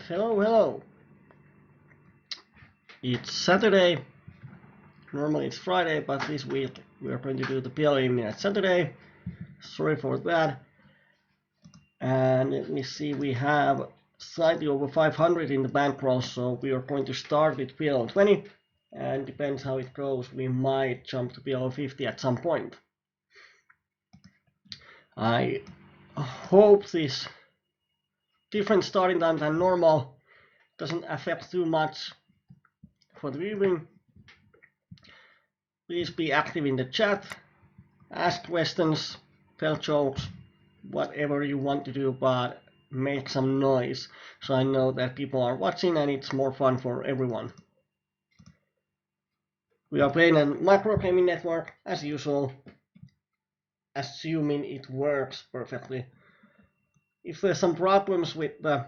Hello, hello. It's Saturday. Normally it's Friday, but this week we are going to do the PLO20 at Saturday. Sorry for that. And let me see, we have slightly over 500 in the bankroll, so we are going to start with PLO20. And depends how it goes, we might jump to PLO50 at some point. I hope this different starting time than normal doesn't affect too much for the viewing. Please be active in the chat, ask questions, tell jokes, whatever you want to do, but make some noise so I know that people are watching and it's more fun for everyone. We are playing a Microgaming network as usual, assuming it works perfectly. If there's some problems with the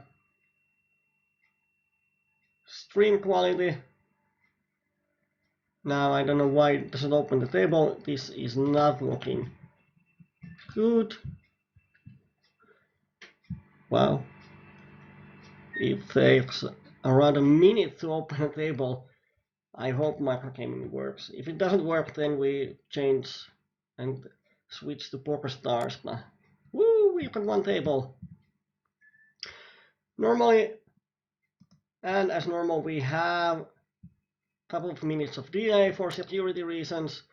stream quality, now I don't know why it doesn't open the table. This is not looking good. Wow. It takes around a minute to open a table. I hope Microgaming works. If it doesn't work, then we change and switch to Poker Stars. But woo, we got one table. Normally, and as normal, we have a couple of minutes of delay for security reasons.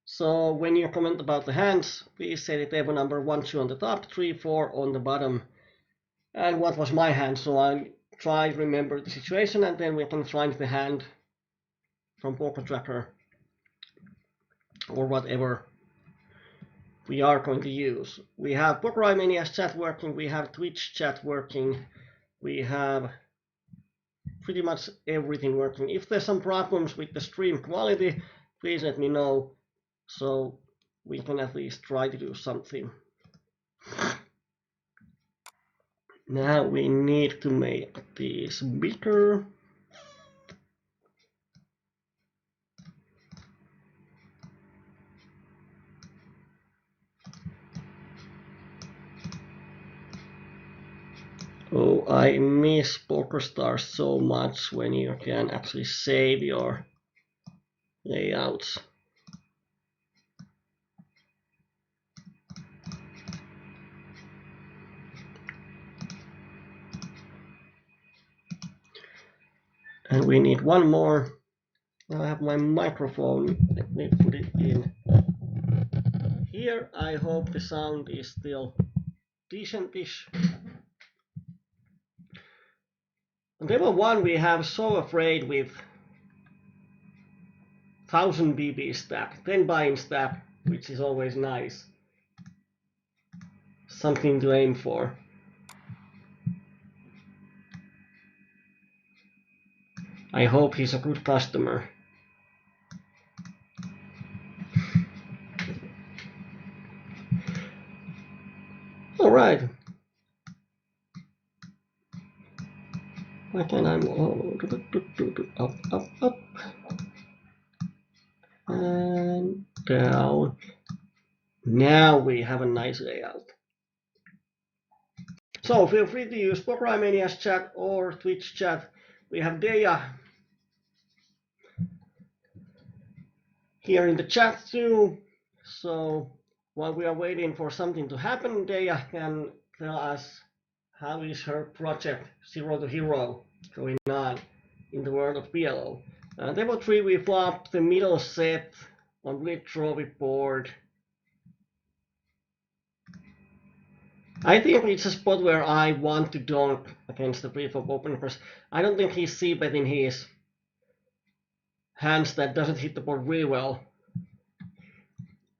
So when you comment about the hands, please say the table number 1, 2 on the top, 3, 4 on the bottom, and what was my hand. So I'll try to remember the situation, and then we can find the hand from Poker Tracker or whatever we are going to use. We have PokerMania's chat working, we have Twitch chat working, we have pretty much everything working. If there's some problems with the stream quality, please let me know so we can at least try to do something. Now we need to make this bigger. Oh, I miss PokerStars so much when you can actually save your layouts. And we need one more. I have my microphone. Let me put it in here. I hope the sound is still decentish. On table 1 we have So Afraid with 1000 BB stack, 10 buy-in stack, which is always nice. Something to aim for. I hope he's a good customer. All right. Why can't I up, and down. Now we have a nice layout. So feel free to use PokerMania's chat or Twitch chat. We have Deja here in the chat too. So while we are waiting for something to happen, Deja can tell us how is her project Zero to Hero going on in the world of PLO. Table 3 we flopped the middle set on red trophy board. I think it's a spot where I want to donk against the pre-flop opener because I don't think he's c-betting his hands that doesn't hit the board really well.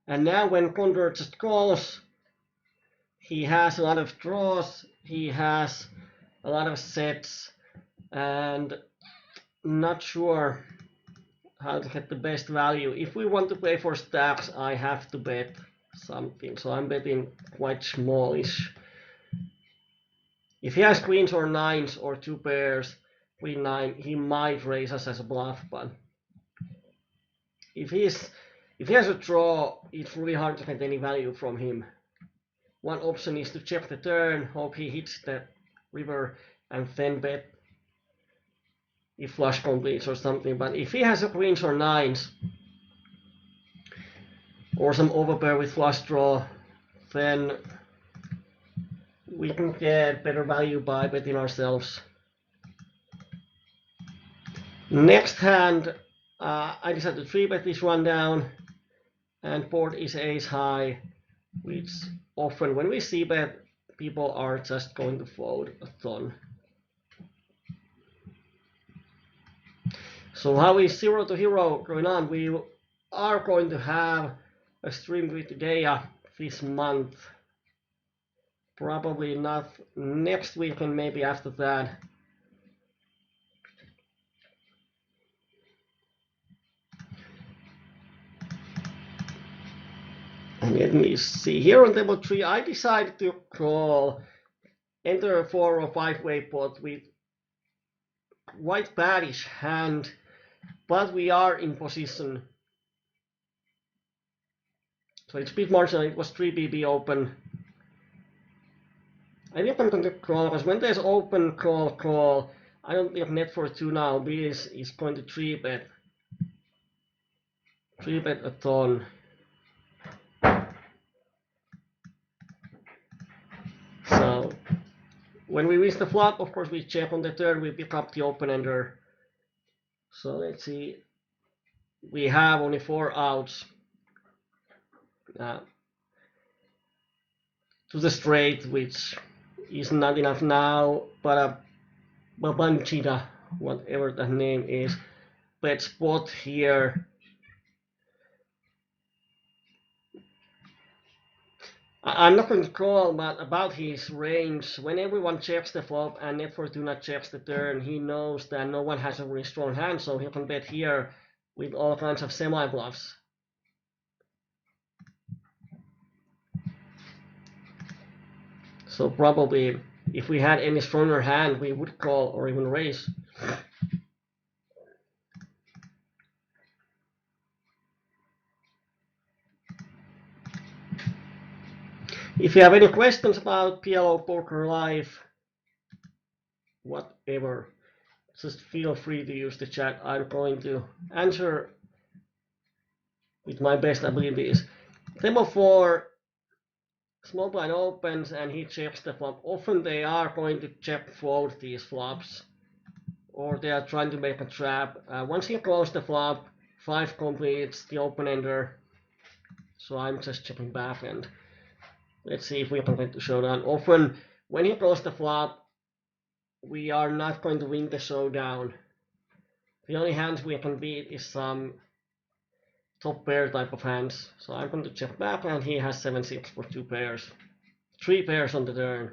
And now when Condor just calls, he has a lot of draws, he has a lot of sets, and not sure how to get the best value. If we want to play for stacks, I have to bet something, so I'm betting quite smallish. If he has queens or nines or two pairs, queen nine, he might raise us as a bluff, but if he has a draw, it's really hard to get any value from him. One option is to check the turn, hope he hits the river and then bet if flush completes or something. But if he has a queens or nines or some overpair with flush draw, then we can get better value by betting ourselves. Next hand, I decided to 3-bet this one down, and board is ace high, which often when we see bet, people are just going to fold a ton. So how is 0 to hero going on? We are going to have a stream with Dea this month. Probably not next week and maybe after that. And let me see, here on table 3 I decided to call, enter a 4 or 5-way pot with white badish hand, but we are in position. So it's bit marginal, it was 3 BB open. I think I'm going to call, because when there's open call, I don't think net for 2 now, this is going to 3-bet. 3-bet a ton. So when we reach the flop, of course we check on the turn, we pick up the open ender. So let's see, we have only 4 outs to the straight, which is not enough now, but a Babanchita, whatever that name is, bet spot here. I'm not going to call, but about his range, when everyone checks the flop and Net Fortuna checks the turn, he knows that no one has a really strong hand, so he can bet here with all kinds of semi-bluffs. So probably, if we had any stronger hand, we would call or even raise. If you have any questions about PLO Poker Live, whatever, just feel free to use the chat. I'm going to answer with my best abilities. Table 4, small blind opens and he checks the flop. Often they are going to check fold these flops, or they are trying to make a trap. Once he closes the flop, 5 completes the open ender. So I'm just checking back and let's see if we can get the showdown. Often when he closes the flop, we are not going to win the showdown. The only hands we can beat is some top pair type of hands. So I'm going to check back and he has 7-6 for 2 pairs. 3 pairs on the turn.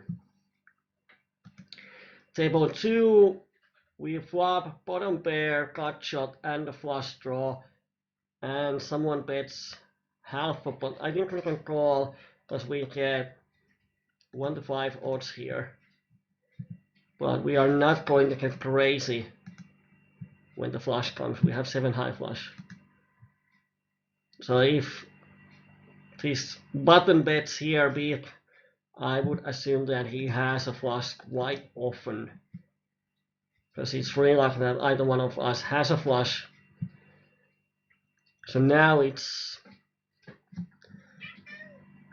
Table 2, we flop bottom pair, gut shot, and a flush draw. And someone bets half a pot. I think we can call because we get 1 to 5 odds here. But we are not going to get crazy when the flush comes. We have 7 high flush. So if this button bets here big, I would assume that he has a flush quite often. Because it's really likely that either one of us has a flush. So now it's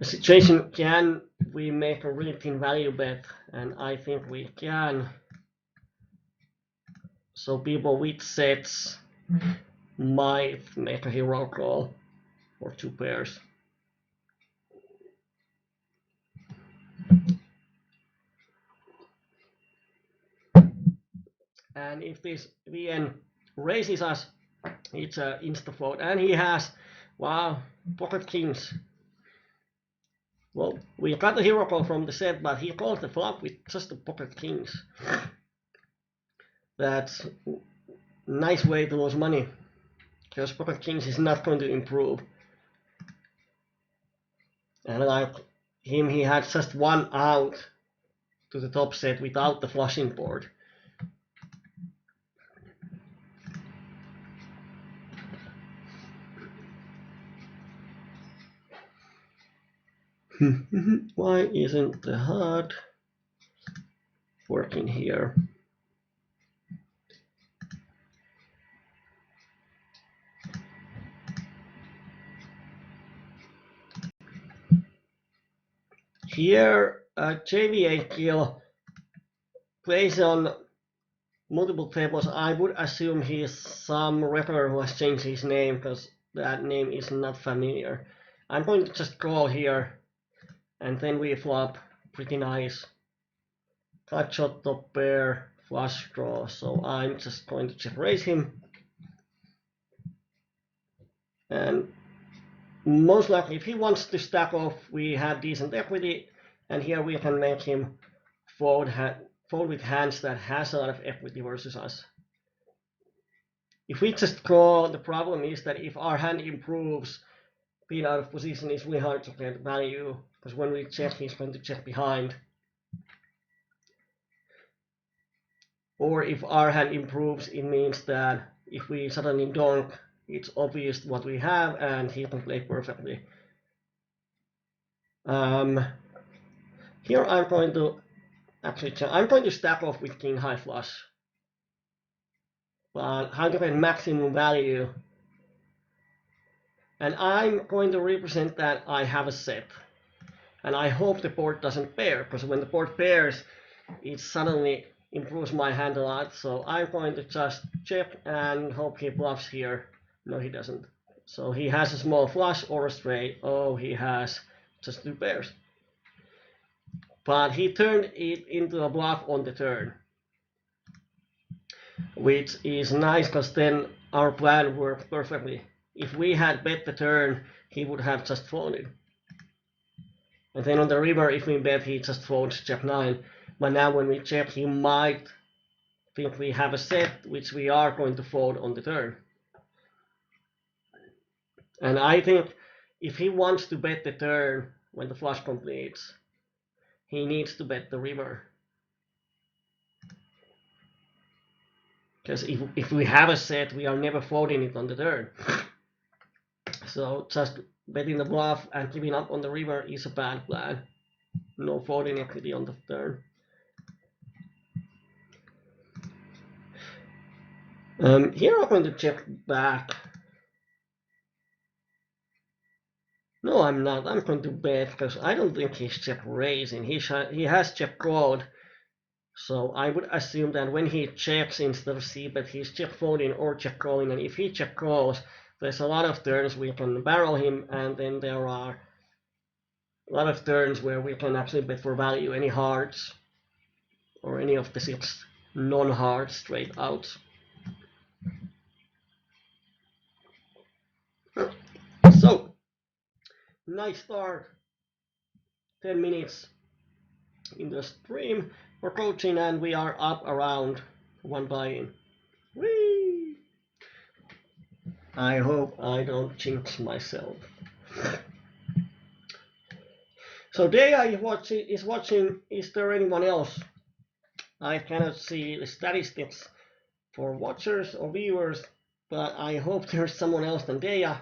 a situation, can we make a really thin value bet? And I think we can. So people with sets might make a hero call for 2 pairs. And if this VN raises us, it's an insta fold. And he has, wow, pocket kings. Well, we got the hero call from the set, but he called the flop with just the pocket kings. That's a nice way to lose money, because pocket kings is not going to improve. And like him, he had just 1 out to the top set without the flushing board. Why isn't the HUD working here. Here, JVA kill plays on multiple tables. I would assume he is some rapper who has changed his name because that name is not familiar. I'm going to just call here, and then we flop. Pretty nice. Cut shot, top pair, flush draw. So I'm just going to check raise him. And most likely, if he wants to stack off, we have decent equity. And here we can make him fold with hands that has a lot of equity versus us. If we just call, the problem is that if our hand improves, being out of position is really hard to get value, because when we check, he's going to check behind. Or if our hand improves, it means that if we suddenly donk, it's obvious what we have, and he can play perfectly. Here I'm going to I'm going to stack off with king high flush. But how to get maximum value? And I'm going to represent that I have a set. And I hope the board doesn't pair, because when the board pairs, it suddenly improves my hand a lot. So I'm going to just check and hope he bluffs here. No, he doesn't. So he has a small flush or a straight. Oh, he has just two pairs. But he turned it into a bluff on the turn, which is nice because then our plan worked perfectly. If we had bet the turn, he would have just folded. And then on the river, if we bet, he just folds check 9. But now when we check, he might think we have a set, which we are going to fold on the turn. And I think if he wants to bet the turn when the flush completes, he needs to bet the river. Because if we have a set, we are never folding it on the turn. So just betting the bluff and giving up on the river is a bad plan. No folding equity on the turn. Here I'm going to check back. No, I'm not. I'm going to bet because I don't think he's check raising. He has check called. So I would assume that when he checks instead of c-bet, he's check folding or check calling. And if he check calls, there's a lot of turns we can barrel him, and then there are a lot of turns where we can actually bet for value any hearts or any of the 6 non-hard straight outs. So, nice start. 10 minutes in the stream for coaching, and we are up around 1 buy-in. Whee! I hope I don't jinx myself. So Dea is watching. Is there anyone else? I cannot see the statistics for watchers or viewers, but I hope there's someone else than Dea.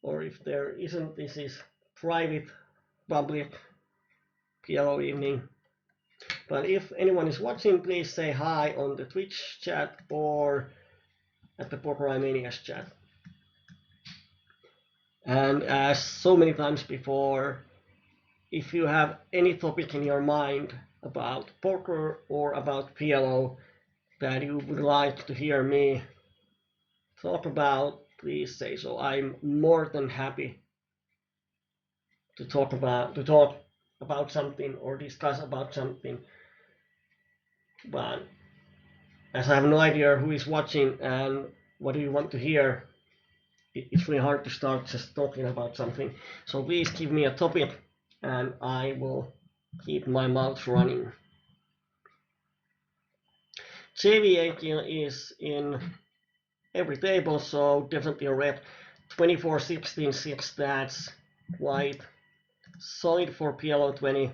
Or if there isn't, this is private, public PLO evening. But if anyone is watching, please say hi on the Twitch chat or at the Poker chat. And as so many times before, if you have any topic in your mind about poker or about PLO that you would like to hear me talk about, please say so. I'm more than happy to talk about something or discuss about something. But as I have no idea who is watching and what do you want to hear, it's really hard to start just talking about something. So please give me a topic and I will keep my mouth running. JV18 is in every table, so definitely a rep. 24-16, 6 stats, quite solid for PLO20.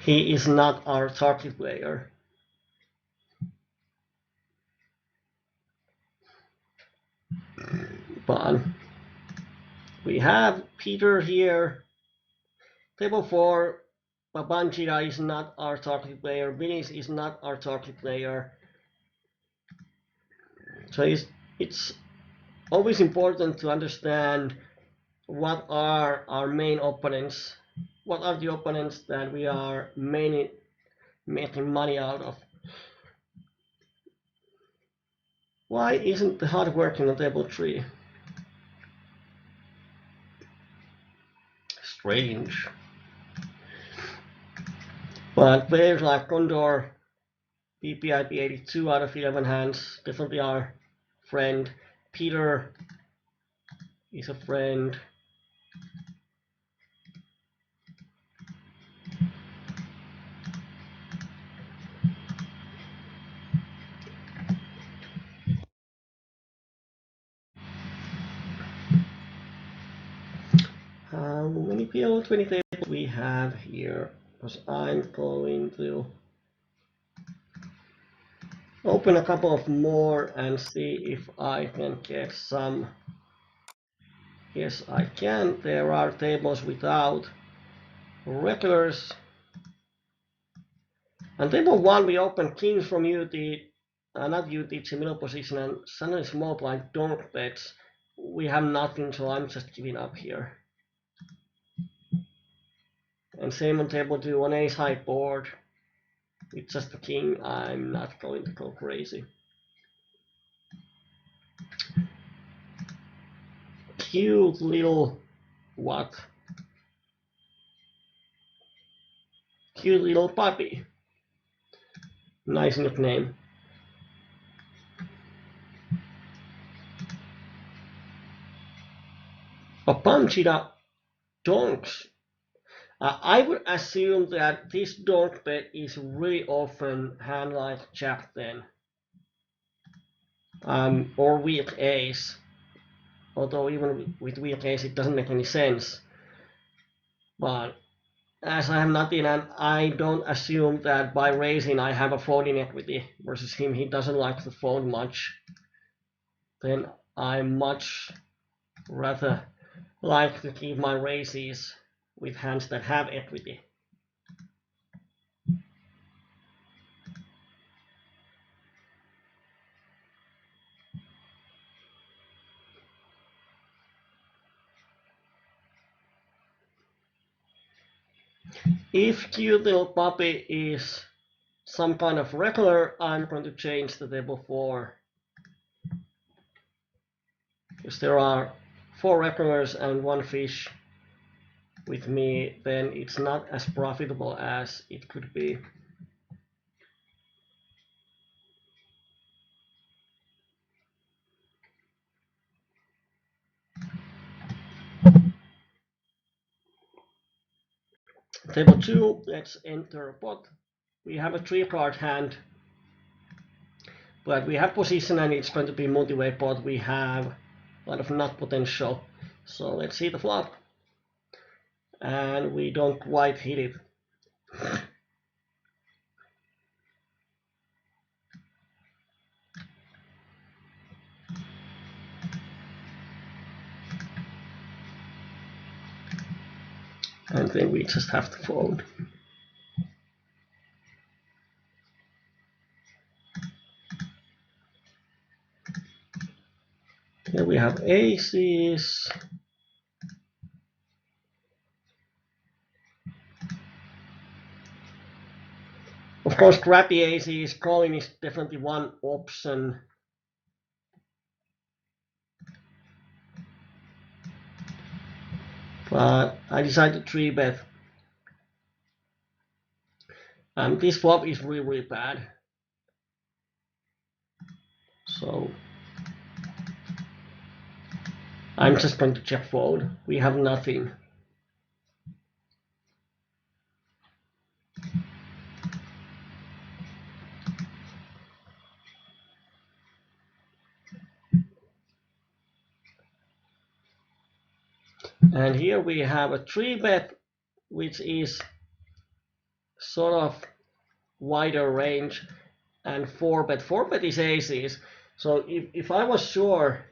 He is not our target player. But we have Peter here. Table 4, Babanchira is not our target player, Vinis is not our target player. So it's always important to understand what are our main opponents, what are the opponents that we are mainly making money out of. Why isn't the hard working on table 3? Strange. But players like Condor, PPIP 82 out of 11 hands, definitely our friend. Peter is a friend. How many PLO20 tables we have here? Because I'm going to open a couple of more and see if I can get some. Yes, I can. There are tables without regulars. And table 1 we open kings from UT, not UTC middle position, and suddenly small blind donk bets. We have nothing, so I'm just giving up here. And same on table 2 on ace high board. With just the king, I'm not going to go crazy. Cute little what? Cute little puppy. Nice nickname. Papanchida donks. I would assume that this donk bet is really often hand like Jack 10. Or weak ace. Although even with weak ace it doesn't make any sense. But as I have nothing and I don't assume that by raising I have a folding equity versus him, he doesn't like to fold much, then I much rather like to keep my raises with hands that have equity. If cute little puppy is some kind of regular, I'm going to change the table 4. If there are 4 regulars and 1 fish with me, then it's not as profitable as it could be. Table 2, let's enter a pot. We have a 3-card hand, but we have position and it's going to be multi-way pot. We have a lot of nut potential. So let's see the flop. And we don't quite hit it. And then we just have to fold. Here we have aces. Of course, crappy aces, calling is definitely one option. But I decided to 3-bet. And this flop is really, really bad. So I'm just going to check fold. We have nothing. And here we have a 3-bet, which is sort of wider range, and 4-bet. 4-bet is aces. So if I was sure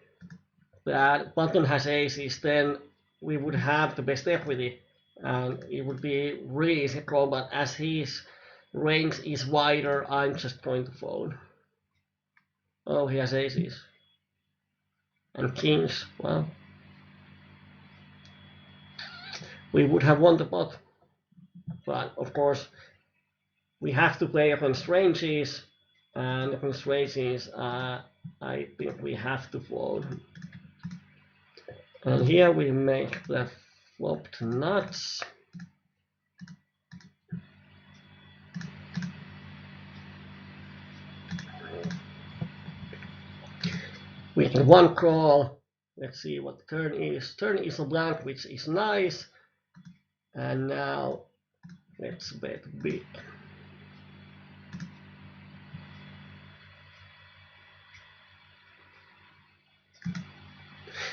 that button has aces, then we would have the best equity. and it would be really easy to call, but as his range is wider, I'm just going to fold. Oh, he has aces. And kings, well. We would have won the pot. But of course, we have to play against ranges, and against ranges, I think we have to fold. And here we make the flop to nuts. We can one call. Let's see what the turn is. Turn is a blank, which is nice. And now let's bet big.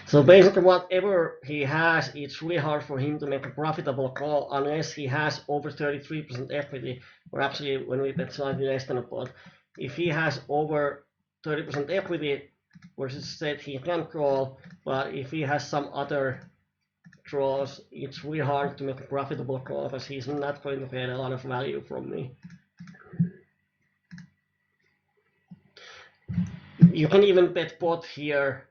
So basically, whatever he has, it's really hard for him to make a profitable call unless he has over 33% equity, or actually, when we bet slightly less than a pot, if he has over 30% equity, versus said he can call, but if he has some other draws, it's really hard to make a profitable call because he's not going to get a lot of value from me. You can even bet pot here,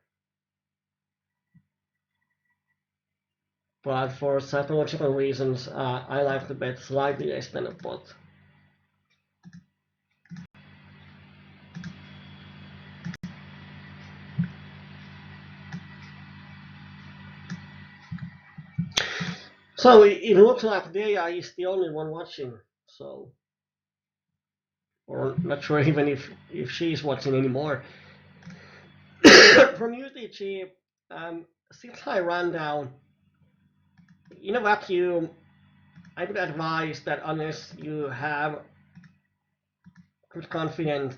but for psychological reasons, I like to bet slightly less than a pot. So it looks like Dea is the only one watching, so, or not sure even if she's watching anymore. From UTG, since I ran down, in a vacuum, I would advise that unless you have good confidence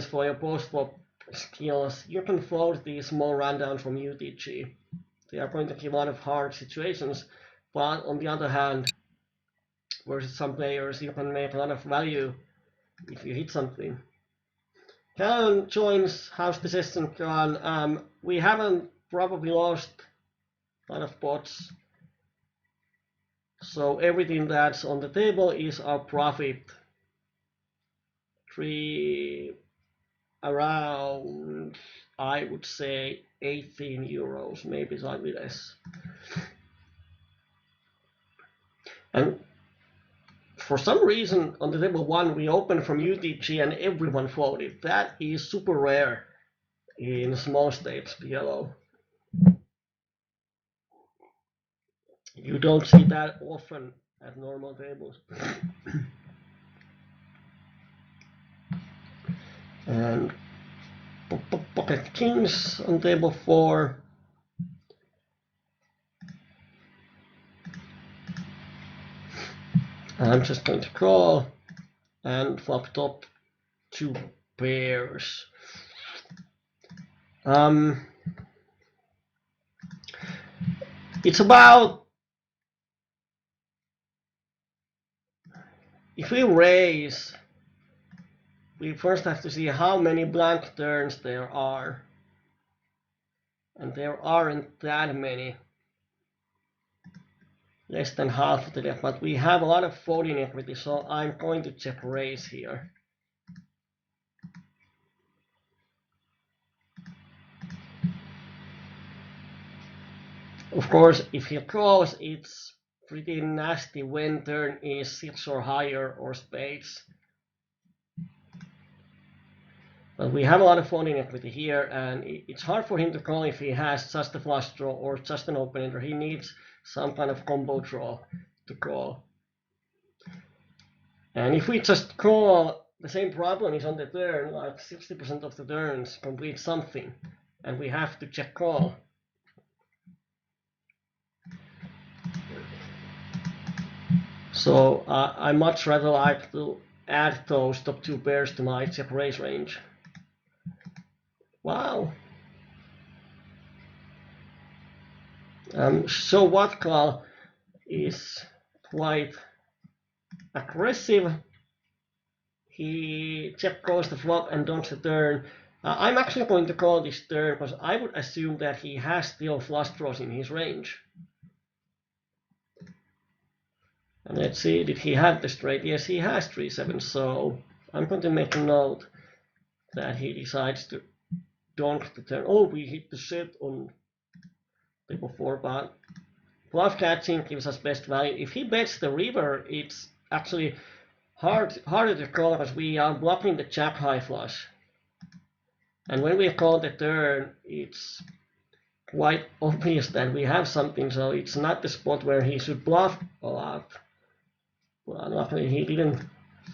for your post-flop skills, you can fold these small rundowns from UTG. They are going to give a lot of hard situations, but on the other hand, versus some players, you can make a lot of value if you hit something. Callan joins. How's the session gone? We haven't probably lost a lot of pots, so everything that's on the table is our profit. Around, I would say, 18 euros, maybe slightly less. And for some reason, on the table 1, we opened from UTG and everyone folded. That is super rare in small stakes PLO. You don't see that often at normal tables. And pocket kings on table 4. I'm just going to call and flop top 2 pairs. It's about, if we raise, we first have to see how many blank turns there are. And there aren't that many. Less than half of the deck, but we have a lot of folding equity, so I'm going to check raise here. Of course, if he calls, it's pretty nasty when turn is 6 or higher or spades. But we have a lot of folding equity here, and it's hard for him to call if he has just a flush draw or just an open ender. He needs some kind of combo draw to call. And if we just call, the same problem is on the turn, like 60% of the turns complete something, and we have to check call. So I much rather like to add those top 2 pairs to my check raise range. Wow. So what call is quite aggressive. He check calls the flop and dumps the turn. I'm actually going to call this turn because I would assume that he has still flush draws in his range. And let's see, did he have the straight? Yes, he has 3-7. So I'm going to make a note that he decides to donk the turn. Oh, we hit the set on table 4, but bluff catching gives us best value. If he bets the river, it's actually harder to call because we are blocking the jack high flush. And when we call the turn, it's quite obvious that we have something, so it's not the spot where he should bluff a lot. Well, luckily he didn't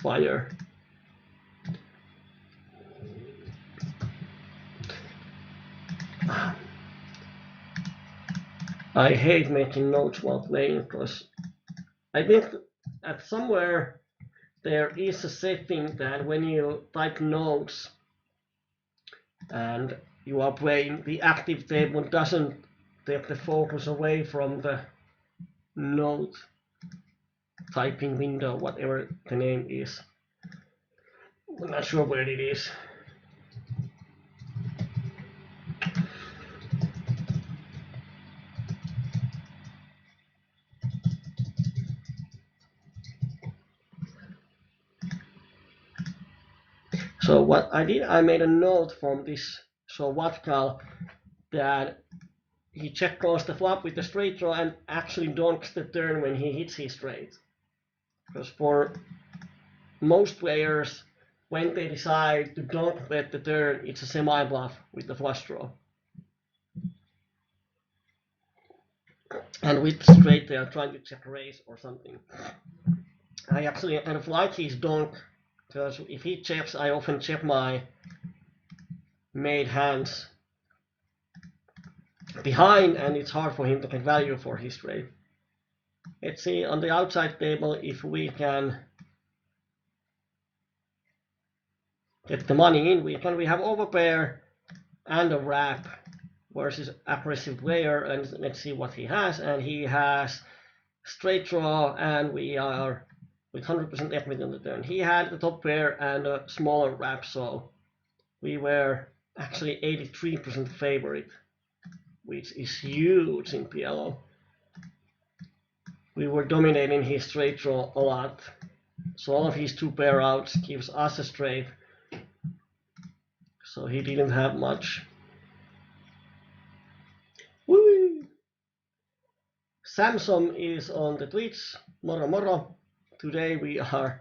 fire. I hate making notes while playing because I think at somewhere there is a setting that when you type notes and you are playing, the active table doesn't take the focus away from the note typing window, whatever the name is. I'm not sure where it is. So what I did, I made a note from this so Watkal that he check calls the flop with the straight draw and actually donks the turn when he hits his straight. Because for most players, when they decide to donk bet the turn, it's a semi bluff with the flush draw. And with straight, they are trying to check raise or something. I actually kind of like his donk because if he checks, I often check my made hands behind, and it's hard for him to get value for his straight. Let's see on the outside table if we can get the money in. We have overpair and a wrap versus aggressive player, and let's see what he has. And he has straight draw, and we are with 100% equity on the turn. He had the top pair and a smaller wrap, so we were actually 83% favorite, which is huge in PLO. We were dominating his straight draw a lot, so all of his 2 pair outs gives us a straight, so he didn't have much. Woo! Samsung is on the Twitch. Moro moro. Today we are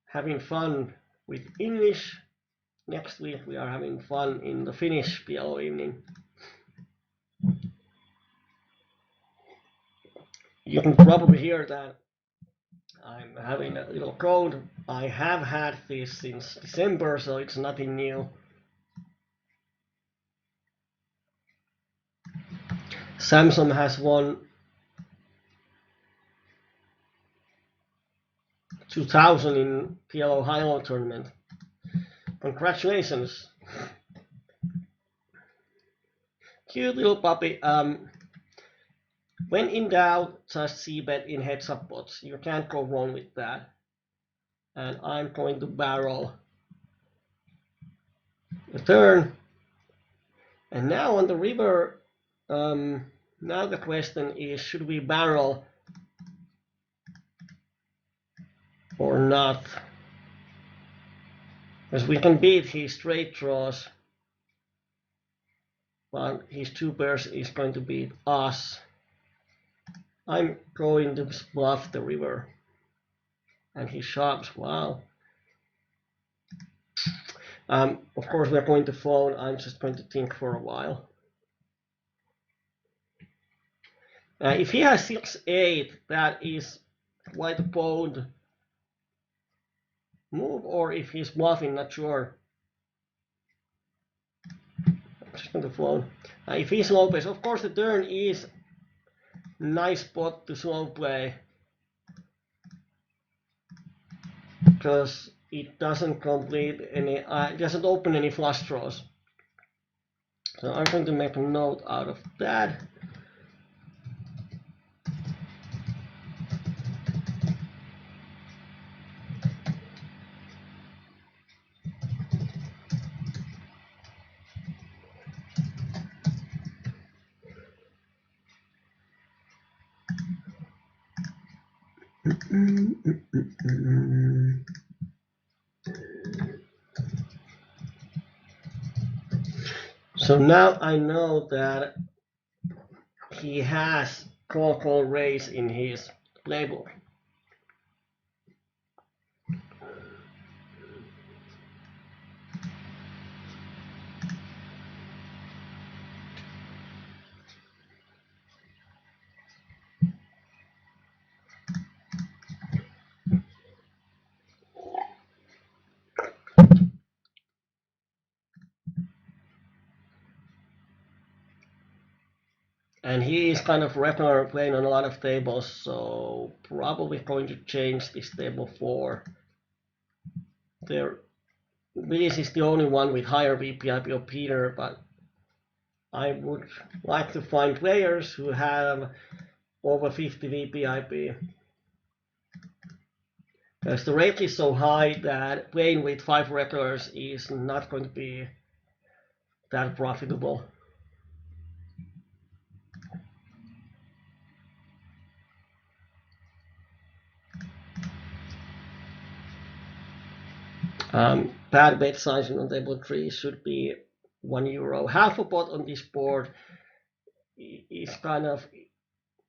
having fun with English. Next week we are having fun in the Finnish PLO evening. You can probably hear that I'm having a little cold. I have had this since December, so it's nothing new. Samsung has won 2000 in PLO high-low tournament. Congratulations. Cute little puppy. When in doubt, just c-bet in heads-up pots. You can't go wrong with that. And I'm going to barrel the turn. And now on the river, now the question is, should we barrel or not? Because we can beat his straight draws, but his 2 pairs is going to beat us. I'm going to bluff the river. And he shoves, wow. Of course we're going to fold, I'm just going to think for a while. If he has 6-8, that is quite a bold move, or if he's bluffing, not sure. I'm just going to fold. If he's slow plays, of course the turn is nice spot to slow play, because it doesn't complete any, it doesn't open any flush draws. So I'm going to make a note out of that. So now I know that he has call raise in his playbook. And he is kind of regular playing on a lot of tables, so probably going to change this table for there. This is the only one with higher VPIP of Peter, but I would like to find players who have over 50 VPIP. Because the rate is so high that playing with 5 regulars is not going to be that profitable. Bad bet size on table 3 should be €1. Half a pot on this board is kind of,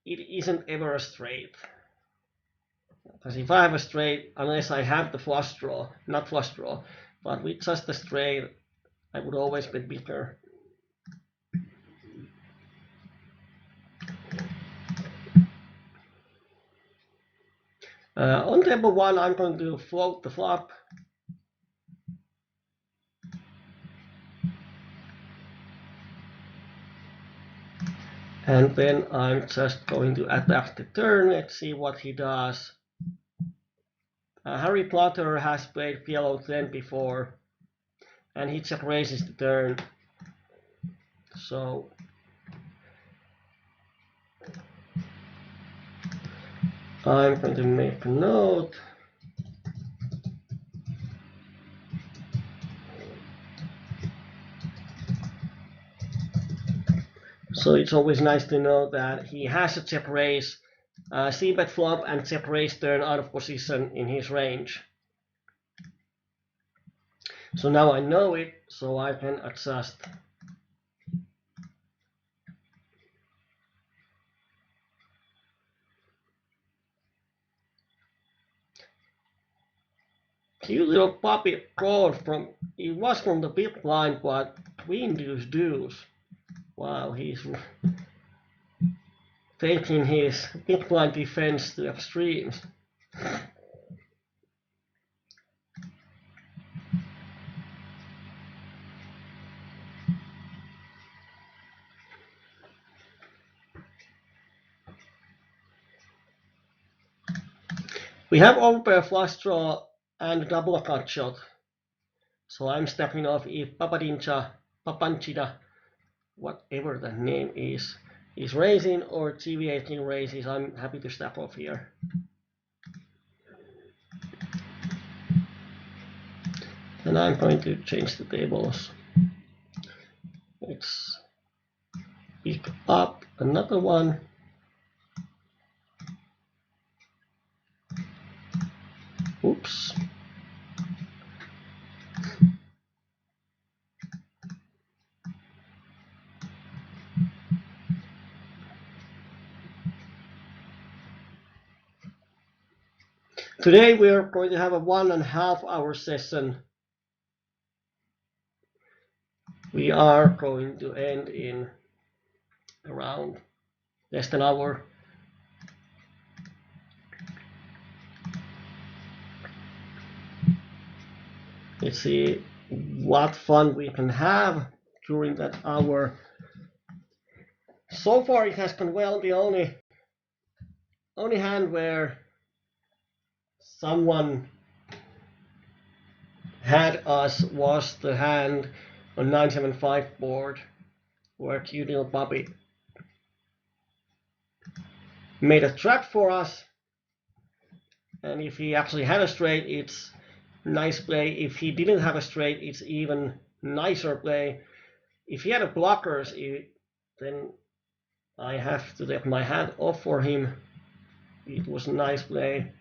it isn't ever a straight. Because if I have a straight, unless I have the flush draw, not flush draw, but with just a straight, I would always bet bigger. On table 1, I'm going to float the flop. And then I'm just going to attack the turn. Let's see what he does. Harry Potter has played PLO20 before, and he just raises the turn. So I'm going to make a note. So it's always nice to know that he has a check raise, c-bet flop and check raise turn out of position in his range. So now I know it, so I can adjust. Cute little puppy called from, it was from the big blind, but queen deuce. Wow, he's taking his big blind defense to extremes. We have overpair flush draw and double cut shot. So I'm stepping off if Papanchida, whatever the name is raising or TV18 raises. I'm happy to step off here. And I'm going to change the tables. Let's pick up another one. Oops. Today we are going to have a 1.5 hour session. We are going to end in around less than an hour. Let's see what fun we can have during that hour. So far it has gone well. The only hand where someone had us was the hand on 975 board where cute little puppy made a trap for us. And if he actually had a straight, it's nice play. If he didn't have a straight, it's even nicer play. If he had a blockers, then I have to take my hat off for him. It was a nice play.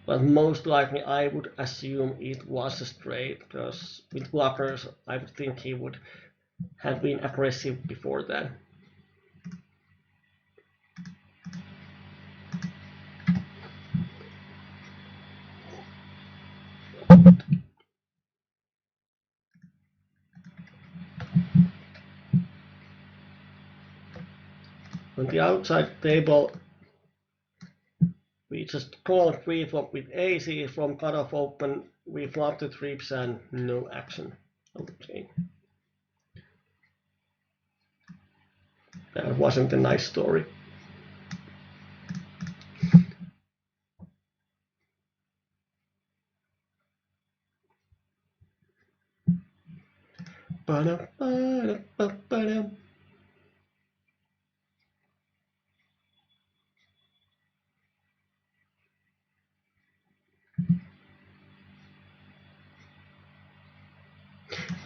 But most likely I would assume it was a straight, because with blockers I would think he would have been aggressive before that. On the outside table, we just call pre-flop with AC from cutoff open. We flop the trips and no action. Okay. That wasn't a nice story.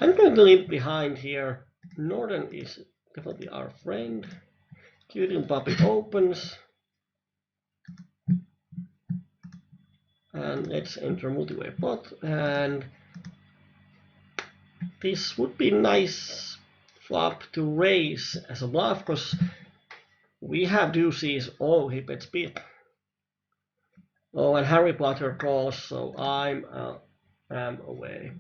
I'm going to leave behind here. Northern is definitely our friend. Cutie Puppy opens. And let's enter multi-way pot. And this would be nice flop to raise as a bluff, because we have deuces. Oh, he bets big. Oh, and Harry Potter calls, so I'm away.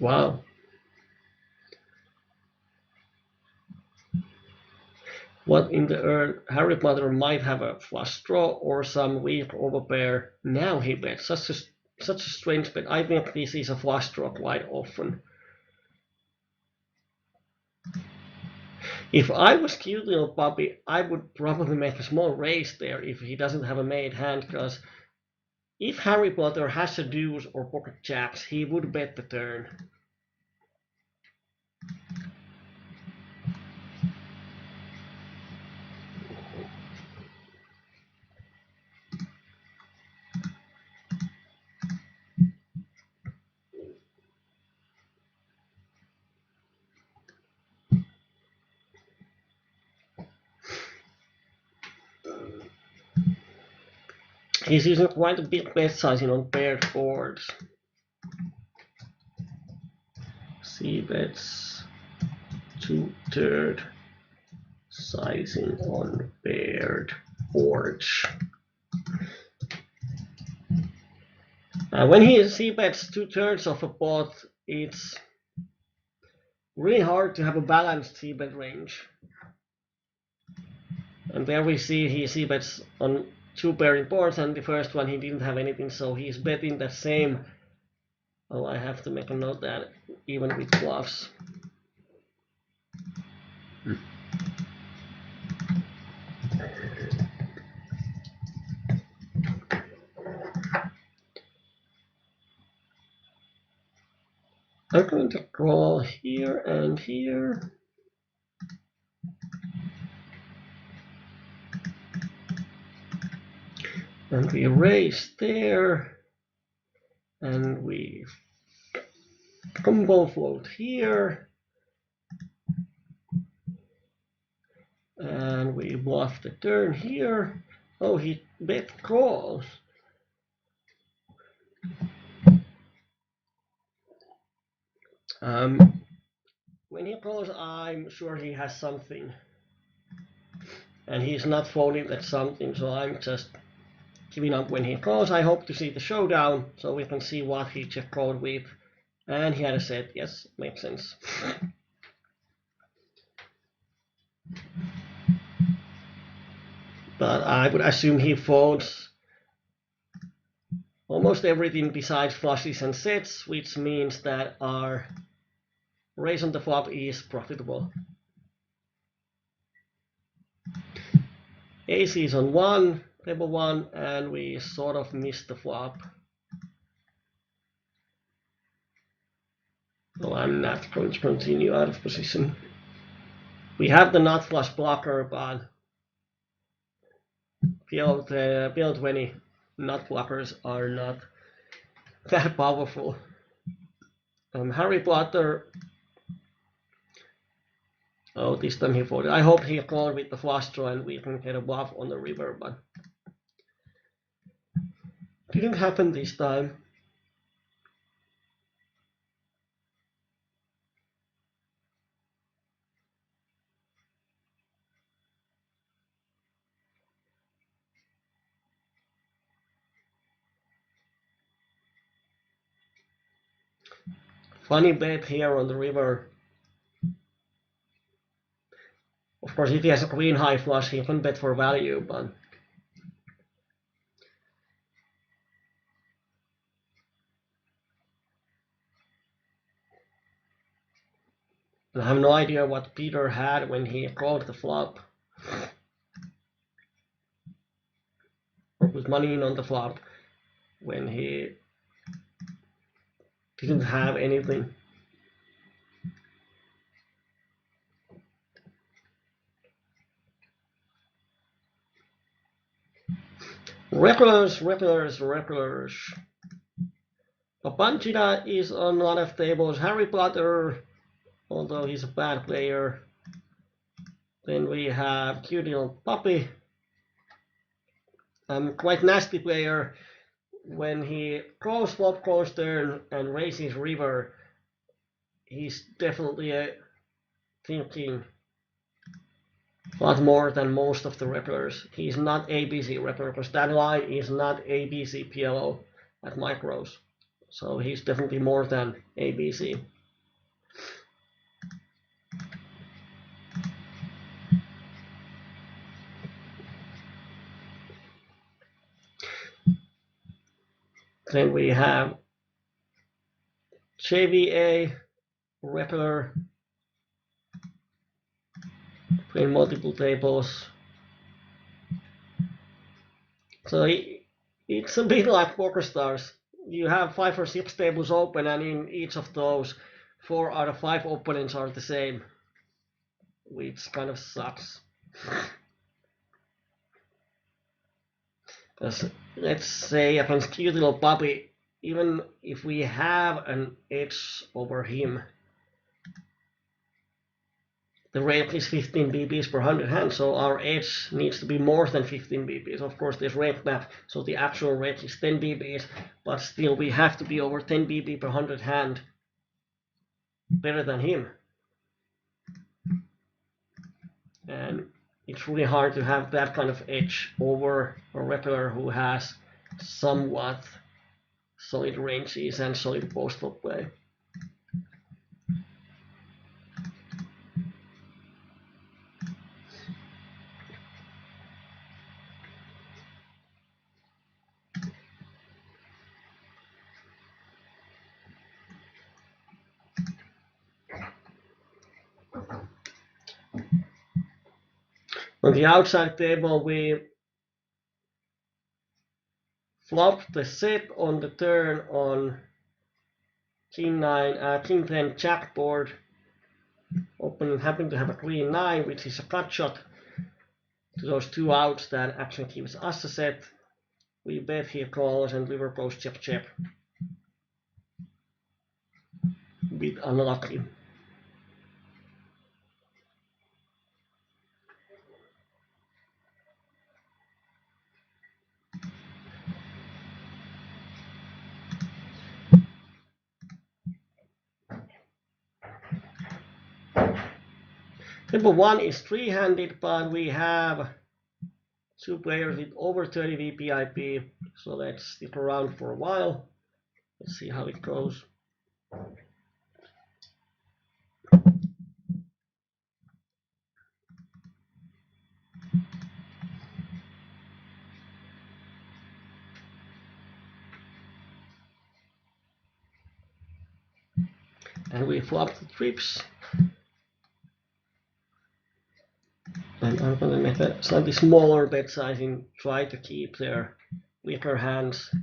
Wow. What in the earth? Harry Potter might have a flush draw or some weak overpair. Now he bets. Such a strange bet. I think this is a flush draw quite often. If I was cute little puppy, I would probably make a small raise there if he doesn't have a made hand, because if Harry Potter has a deuce or pocket jacks, he would bet the turn. He's using quite a big bet sizing on paired boards. C bets 2/3 sizing on paired boards. When he C bets 2/3 of a pot, it's really hard to have a balanced C bet range. And there we see he C bets on 2 pairing boards, and the first one he didn't have anything, so he's betting the same. Oh, I have to make a note that even with bluffs. I'm going to call here and here. And we raise there. And we combo float here. And we bluff the turn here. Oh, he bet calls. When he calls, I'm sure he has something. And he's not folding that something, so I'm just giving up when he calls. I hope to see the showdown, so we can see what he check called with. And he had a set, yes, makes sense. But I would assume he folds almost everything besides flushes and sets, which means that our raise on the flop is profitable. AC is on 1, table 1, and we sort of missed the flop. So I'm not going to continue out of position. We have the nut flush blocker, but PLO20 nut blockers are not that powerful. Harry Potter. Oh, this time he folded. I hope he called with the flush draw and we can get a bluff on the river, but didn't happen this time. Funny bet here on the river. Of course, if he has a queen high flush, he can bet for value, but I have no idea what Peter had when he called the flop. Or put money in on the flop when he didn't have anything. Regulars. Papanchida is on a lot of tables. Harry Potter, although he's a bad player. Then we have cute little puppy. Quite nasty player. When he calls flop, calls turn, and raises river, he's definitely thinking a lot more than most of the regulars. He's not ABC regular because that line is not ABC PLO at micros. So he's definitely more than ABC. Then we have JVA, regular, playing multiple tables. So it's a bit like Poker Stars. You have 5 or 6 tables open, and in each of those, 4 out of 5 opponents are the same, which kind of sucks. Because let's say against cute little puppy, even if we have an edge over him, the rate is 15 BPs per 100 hands, so our edge needs to be more than 15 BPs. Of course, there's rate map, so the actual rate is 10 BPs, but still we have to be over 10 BP per 100 hand better than him. And it's really hard to have that kind of edge over a regular who has somewhat solid ranges and solid post-flop play. On the outside table, we flopped the set on the turn on King 10 Jack board. Opponent happened to have a Queen 9, which is a cut shot to those 2 outs that actually gives us a set. We bet he calls and river goes chip. Bit unlucky. Table 1 is 3-handed, but we have 2 players with over 30 VPIP, so let's stick around for a while. Let's see how it goes. And we flop the trips. And I'm going to make a slightly smaller bet size and try to keep their weaker hands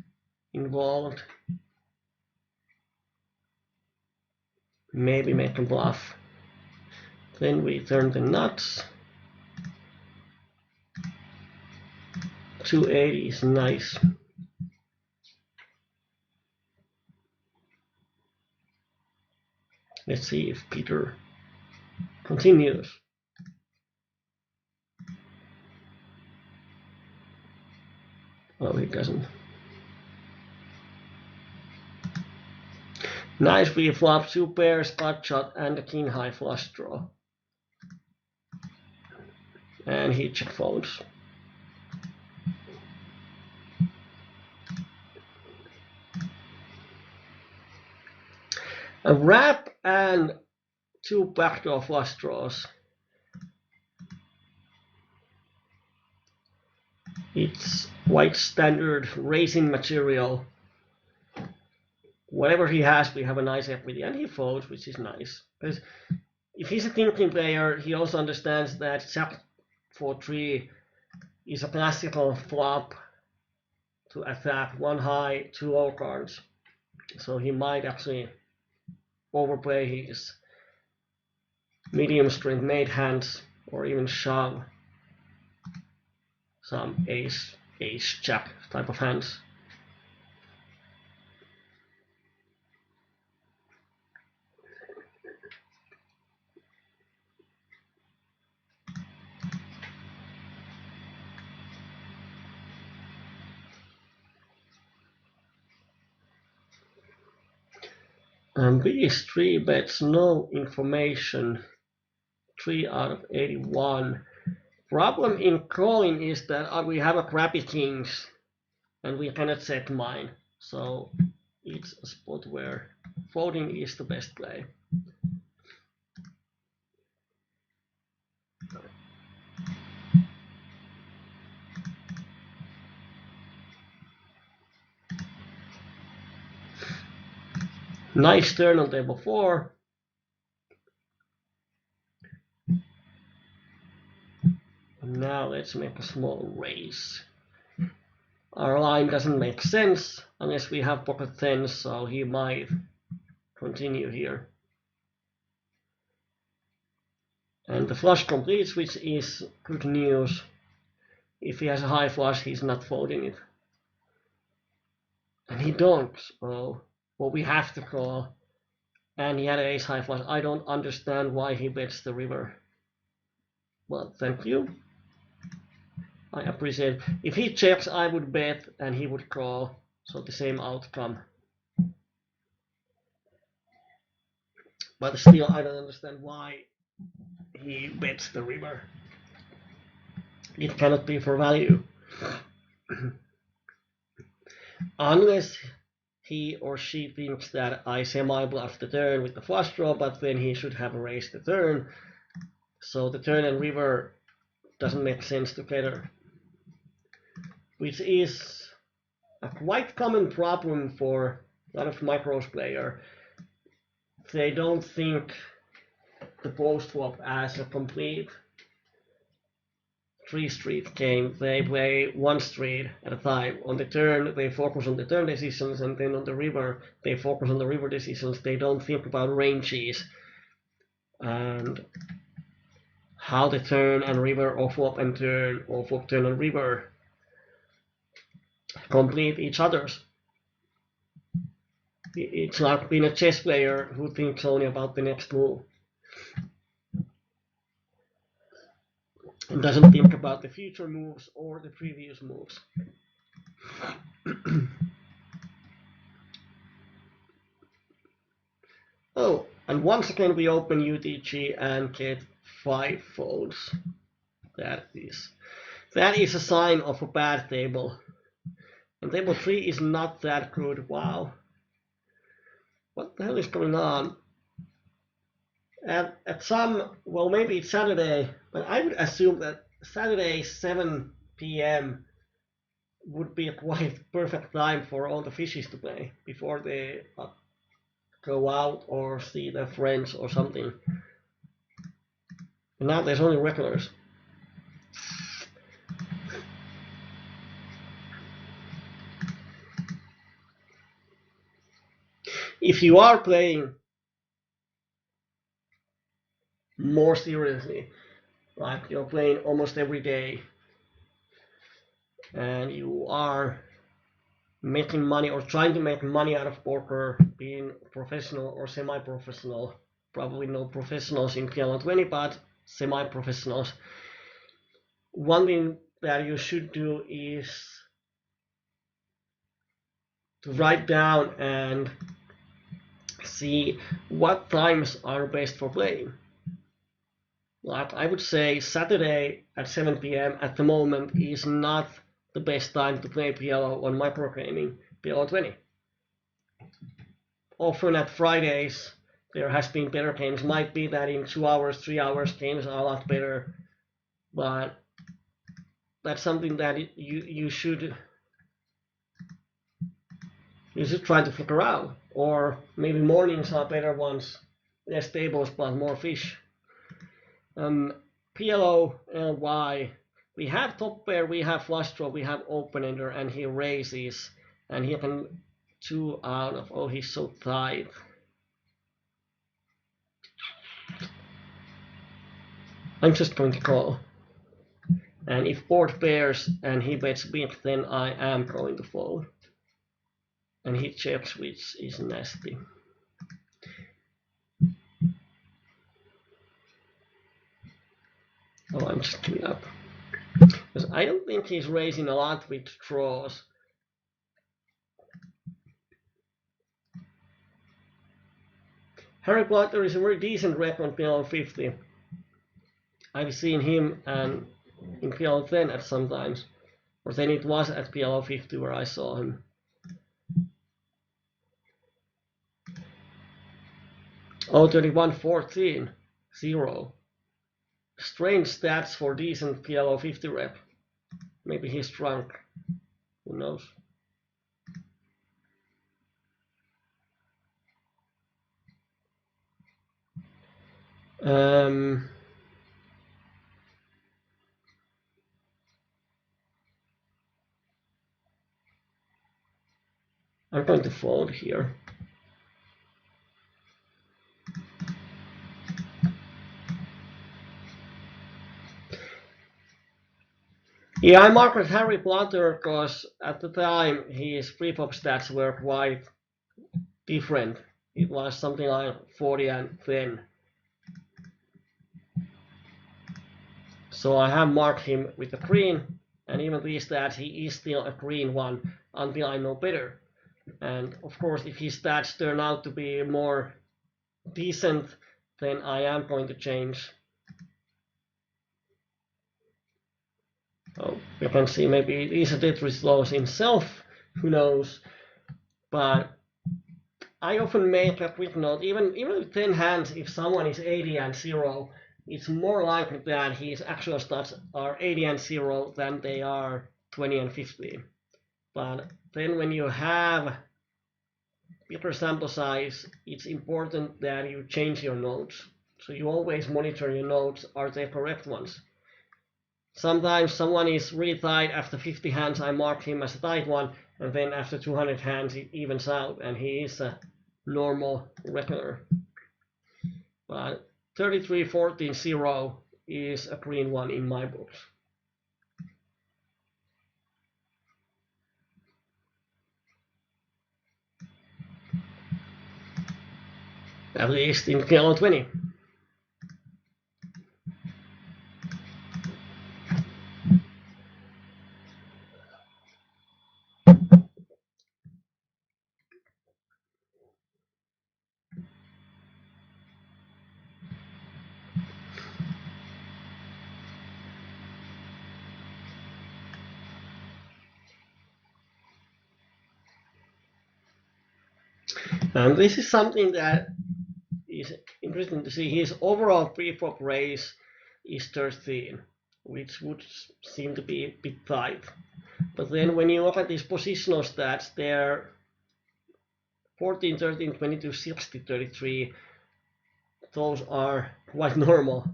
involved. maybe make a bluff. Then we turn the nuts. 280 is nice. Let's see if Peter continues. Oh, he doesn't. Nice, we flop 2 pairs, pot shot, and a king high flush draw. And he check folds. A wrap and 2 backdoor flush draws. It's quite standard racing material. Whatever he has, we have a nice equity, and he folds, which is nice. Because if he's a thinking player, he also understands that Jack 4-3 is a classical flop to attack 1 high, 2 low cards. So he might actually overplay his medium strength made hands, or even shove some ace jack type of hands. And these 3 bets, no information, 3 out of 81. Problem in calling is that we have a crappy kings and we cannot set mine. So it's a spot where folding is the best play. Nice turn on table 4. Now let's make a small raise. Our line doesn't make sense unless we have pocket tens, so he might continue here. And the flush completes, which is good news. If he has a high flush, he's not folding it. And he don't, so well, we have to call. And he had an ace high flush. I don't understand why he bets the river. Well, thank you. I appreciate it. If he checks, I would bet and he would call. So the same outcome. But still, I don't understand why he bets the river. It cannot be for value. Unless he or she thinks that I semi-bluff the turn with the flush draw, but then he should have raised the turn. So the turn and river doesn't make sense together. Which is a quite common problem for a lot of micros player. They don't think the post flop as a complete 3-street game. They play 1 street at a time. On the turn, they focus on the turn decisions, and then on the river, they focus on the river decisions. They don't think about ranges and how the turn and river or flop and turn or flop turn and river complete each other's. It's like being a chess player who thinks only about the next move and doesn't think about the future moves or the previous moves. Oh, and once again we open UTG and get 5 folds. That is a sign of a bad table. And table 3 is not that good. Wow. What the hell is going on? At some, well, maybe it's Saturday, but I would assume that Saturday 7 p.m. would be a quite perfect time for all the fishes to play before they go out or see their friends or something. And now there's only regulars. If you are playing more seriously. Like you're playing almost every day and you are making money or trying to make money out of poker, being professional or semi-professional. Probably no professionals in PLO20, but semi-professionals. One thing that you should do is to write down and see what times are best for playing. Like I would say Saturday at 7 p.m. at the moment is not the best time to play PLO on Microgaming PLO20. Often at Fridays there has been better games. Might be that in 2 hours, 3 hours games are a lot better, but that's something that you should try to figure out. Or maybe mornings are better ones, less tables but more fish. PLO we have top pair, we have flush draw, we have open ender, and he raises, and he can 2 out of, oh, he's so tight. I'm just going to call. And if board pairs and he bets big, then I am going to fold. And he checks, which is nasty. Oh, I'm just giving up. Because I don't think he's raising a lot with draws. Harry Potter is a very decent rep on PLO50. I've seen him and in PLO10 at sometimes. Or then it was at PLO50 where I saw him. Oh, 31-14, 0. Strange stats for decent PLO50 rep. Maybe he's drunk. Who knows? I'm going to fold here. Yeah, I marked Harry Potter because at the time his pre-flop stats were quite different. It was something like 40 and 10. So I have marked him with a green, and even these stats, he is still a green one until I know better. And of course, if his stats turn out to be more decent, then I am going to change. Oh, you can see maybe it is a Tetris loss himself, who knows. But I often make a quick note, even with 10 hands, if someone is 80 and 0, it's more likely that his actual stats are 80 and 0 than they are 20 and 15. But then when you have bigger sample size, it's important that you change your notes. So you always monitor your notes, are they correct ones? Sometimes someone is really tight after 50 hands, I mark him as a tight one, and then after 200 hands it evens out, and he is a normal regular. But 33-14-0 is a green one in my books. At least in PLO20. And this is something that is interesting to see. His overall pre-flop raise is 13, which would seem to be a bit tight. But then when you look at his positional stats, they're 14, 13, 22, 60, 33. Those are quite normal.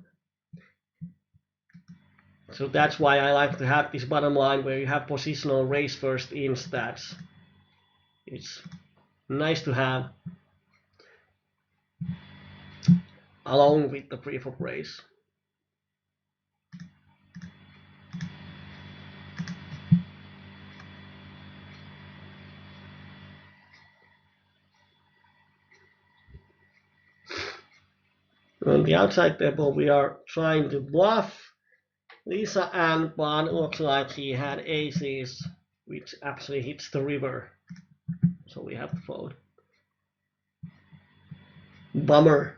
So that's why I like to have this bottom line where you have positional raise first in stats. It's nice to have. along with the preflop raise. On the outside table, we are trying to bluff Lisa and Bon. Looks like he had aces, which actually hits the river, so we have to fold. Bummer.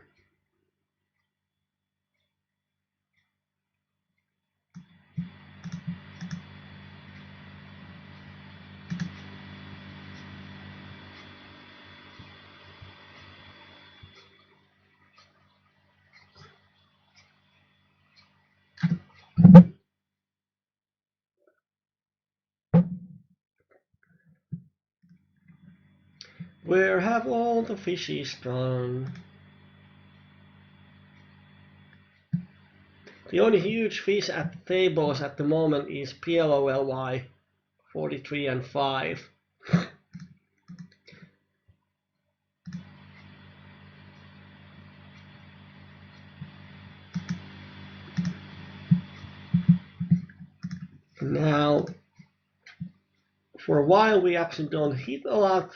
Where have all the fishes gone? The only huge fish at the tables at the moment is PLO20 43 and 5. Now, for a while we actually don't hit a lot.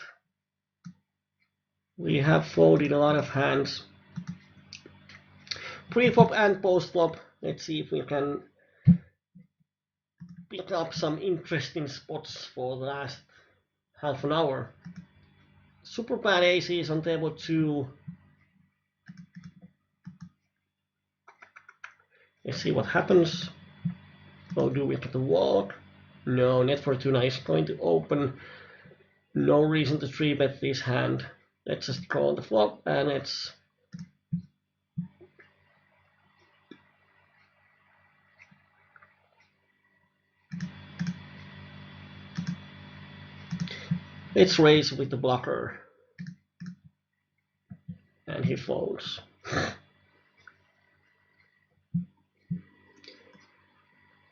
We have folded a lot of hands. Pre-flop and post-flop. Let's see if we can pick up some interesting spots for the last half an hour. Super bad aces on table 2. Let's see what happens. Oh, do we get a walk? No, net fortuna is going to open. No reason to 3-bet this hand. Let's just call the flop and let's raise with the blocker. And he folds.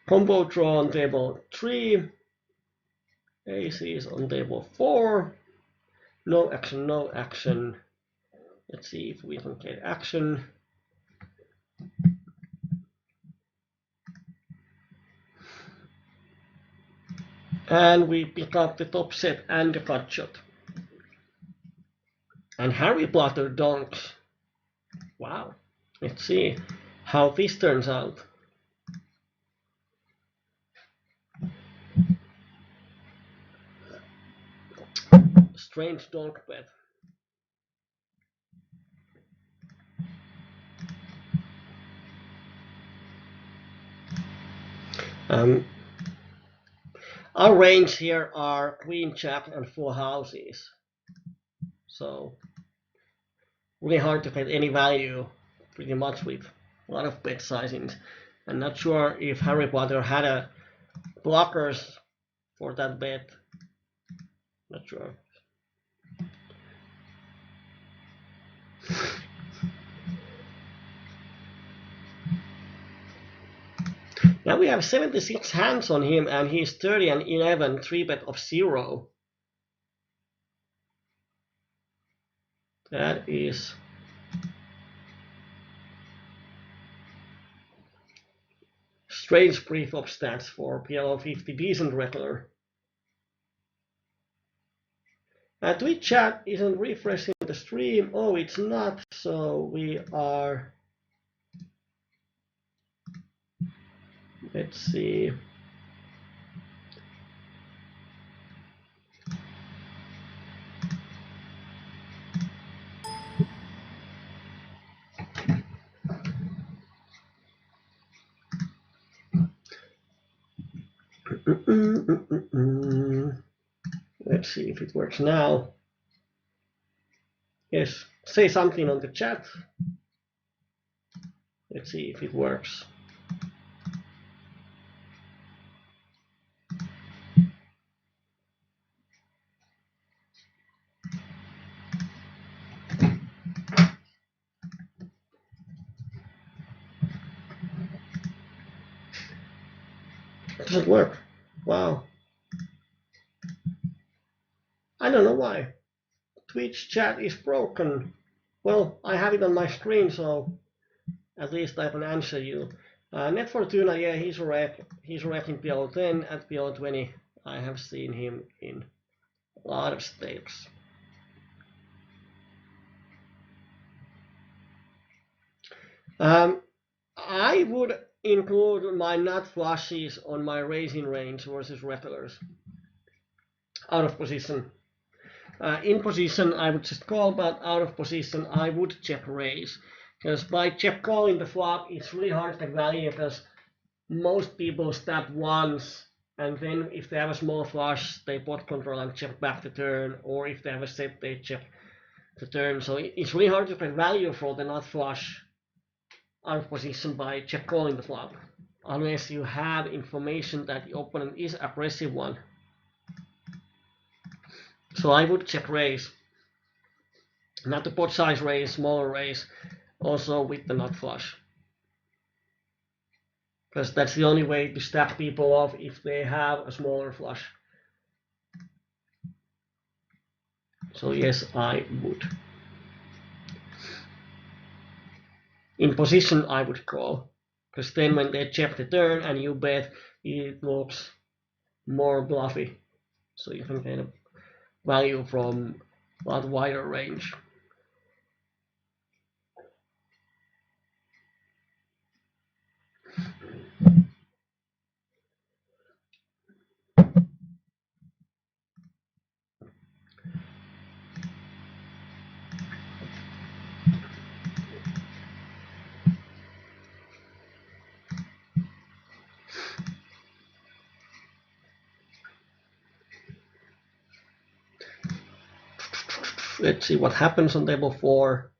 Combo draw on table 3. Aces on table 4. No action, no action. Let's see if we can get action. And we pick up the top set and the cut shot. And Harry Potter donks. Wow. Let's see how this turns out. Strange donk bet. Our range here are queen, jack, and 4 houses. So really hard to get any value pretty much with a lot of bet sizings. I'm not sure if Harry Potter had a blockers for that bet. Not sure. Now we have 76 hands on him and he's 30 and 11, 3-bet of 0. That is strange pre-flop stats for PLO20 decent regular. Twitch chat isn't refreshing the stream. Oh, it's not. So we are. Let's see. Let's see if it works now. Yes, say something on the chat. Let's see if it works. It doesn't work. Wow. I don't know why. Twitch chat is broken. Well, I have it on my screen, so At least I can answer you. Net Fortuna, yeah, he's wreck. He's wrecking PLO10 at PLO20. I have seen him in a lot of stakes. I would include my nut flushes on my raising range versus regulars. Out of position. In position, I would just call, but out of position, I would check raise. Because by check calling the flop, it's really hard to get value because most people stab once, and then if they have a small flush, they pot control and check back the turn, or if they have a set, they check the turn. So it's really hard to get value for the nut flush out of position by check calling the flop, unless you have information that the opponent is aggressive one. So I would check raise. Not the pot size raise, smaller raise, also with the nut flush. Because that's the only way to stack people off if they have a smaller flush. So yes, I would. In position, I would call. Because then when they check the turn and you bet, it looks more bluffy. So you can get value from a lot wider range. Let's see what happens on table 4.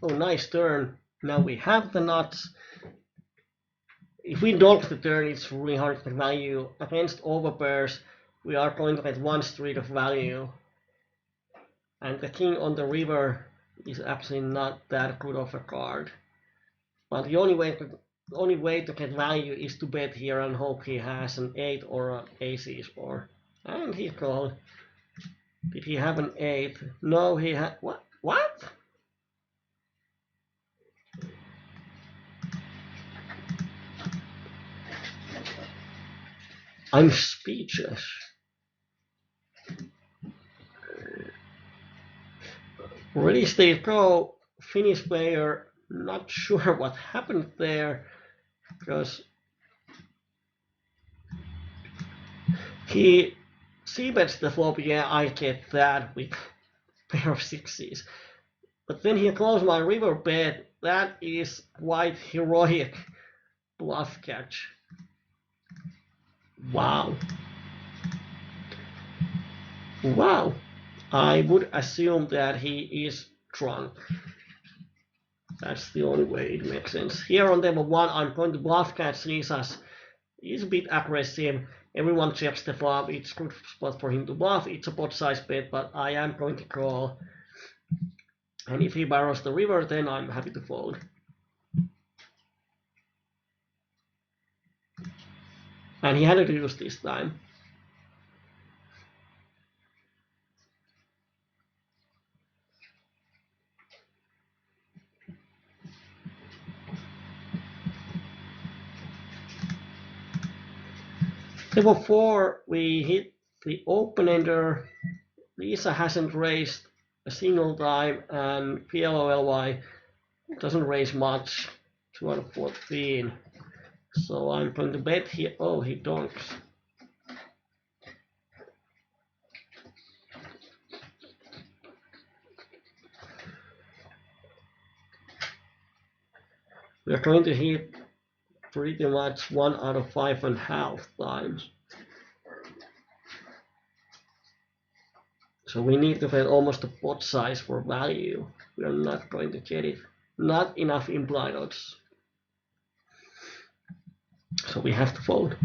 Oh, nice turn. Now we have the nuts. If we donk the turn, it's really hard to get value. Against overpairs, we are going to get one street of value. And the king on the river is actually not that good of a card. But the only way to get value is to bet here and hope he has an 8 or an aces or. And he called. Did he have an 8? No, he had. What? What? I'm speechless. Ready state go, Finnish player, not sure what happened there, because he c-bets the flop, yeah, I get that with pair of sixes. But then he calls my river bet, that is quite heroic bluff catch. Wow. Wow. I would assume that he is drunk. That's the only way it makes sense. Here on table 1, I'm going to bluff catch Lisas. He's a bit aggressive. Everyone checks the flop. It's a good spot for him to bluff. It's a pot size bet, but I am going to call. And if he barrels the river, then I'm happy to fold. And he had a deuce this time. Table 4, we hit the open-ender. Lisa hasn't raised a single time, and PLO20 doesn't raise much, 2 out of 14. So I'm going to bet here. Oh, he donks. We're going to hit pretty much 1 out of 5.5 times. So we need to get almost a pot size for value. We are not going to get it. Not enough implied odds. So we have to fold.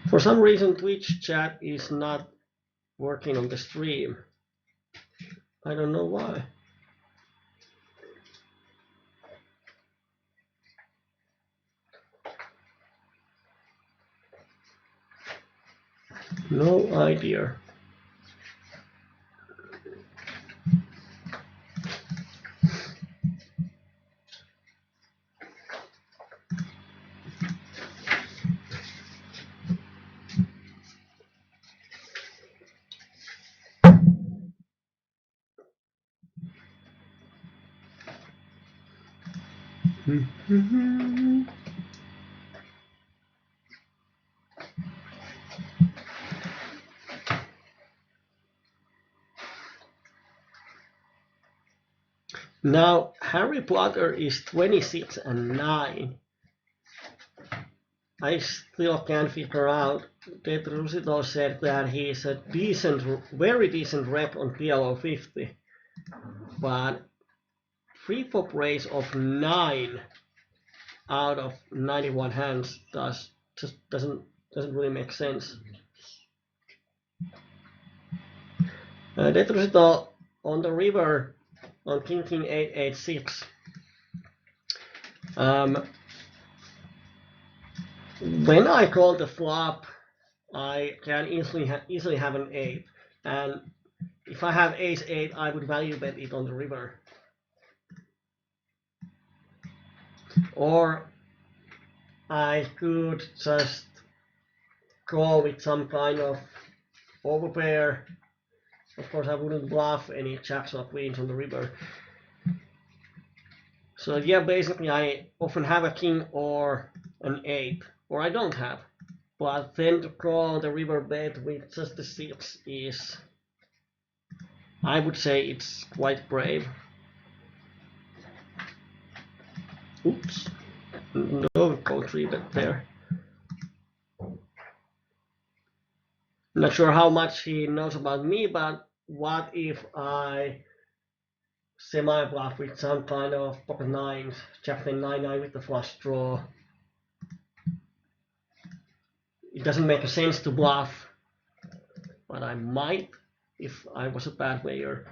For some reason Twitch chat is not working on the stream. I don't know why. No idea. Now Harry Potter is 26 and 9. I still can't figure out. Tetrusito said that he is a decent, very decent rep on PLO20, but free pop race of 9 out of 91 hands just doesn't really make sense. Tetrusito on the river on King 886. When I call the flop, I can easily have an 8, and if I have ace 8, I would value bet it on the river. Or I could just go with some kind of overpair. Of course, I wouldn't bluff any jacks or queens on the river. So yeah, basically I often have a king or an 8, or I don't have. But then to call the river bet with just the 6 is, I would say it's quite brave. Oops. No call 3-bet there. Not sure how much he knows about me, but what if I semi-bluff with some kind of pocket 9s, jack 10 9 with the flush draw? It doesn't make sense to bluff, but I might if I was a bad player.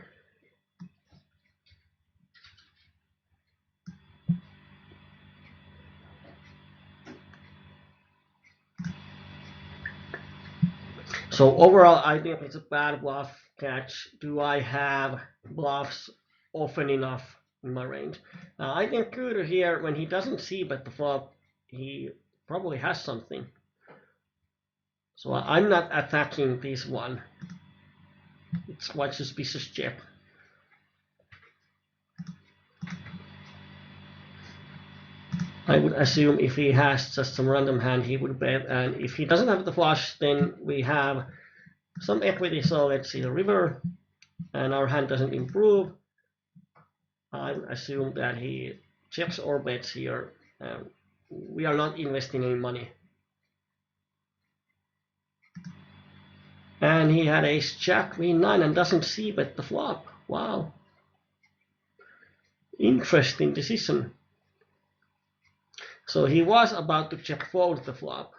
So overall, I think it's a bad bluff catch. Do I have bluffs often enough in my range? I think Cooter here, when he doesn't see bet the flop, he probably has something. So I'm not attacking this one. It's quite suspicious check. I would assume if he has just some random hand, he would bet, and if he doesn't have the flush, then we have some equity. So let's see the river, and our hand doesn't improve. I would assume that he checks or bets here. We are not investing any money. And he had ace jack queen 9 and doesn't see bet the flop. Wow. Interesting decision. So he was about to check fold the flop.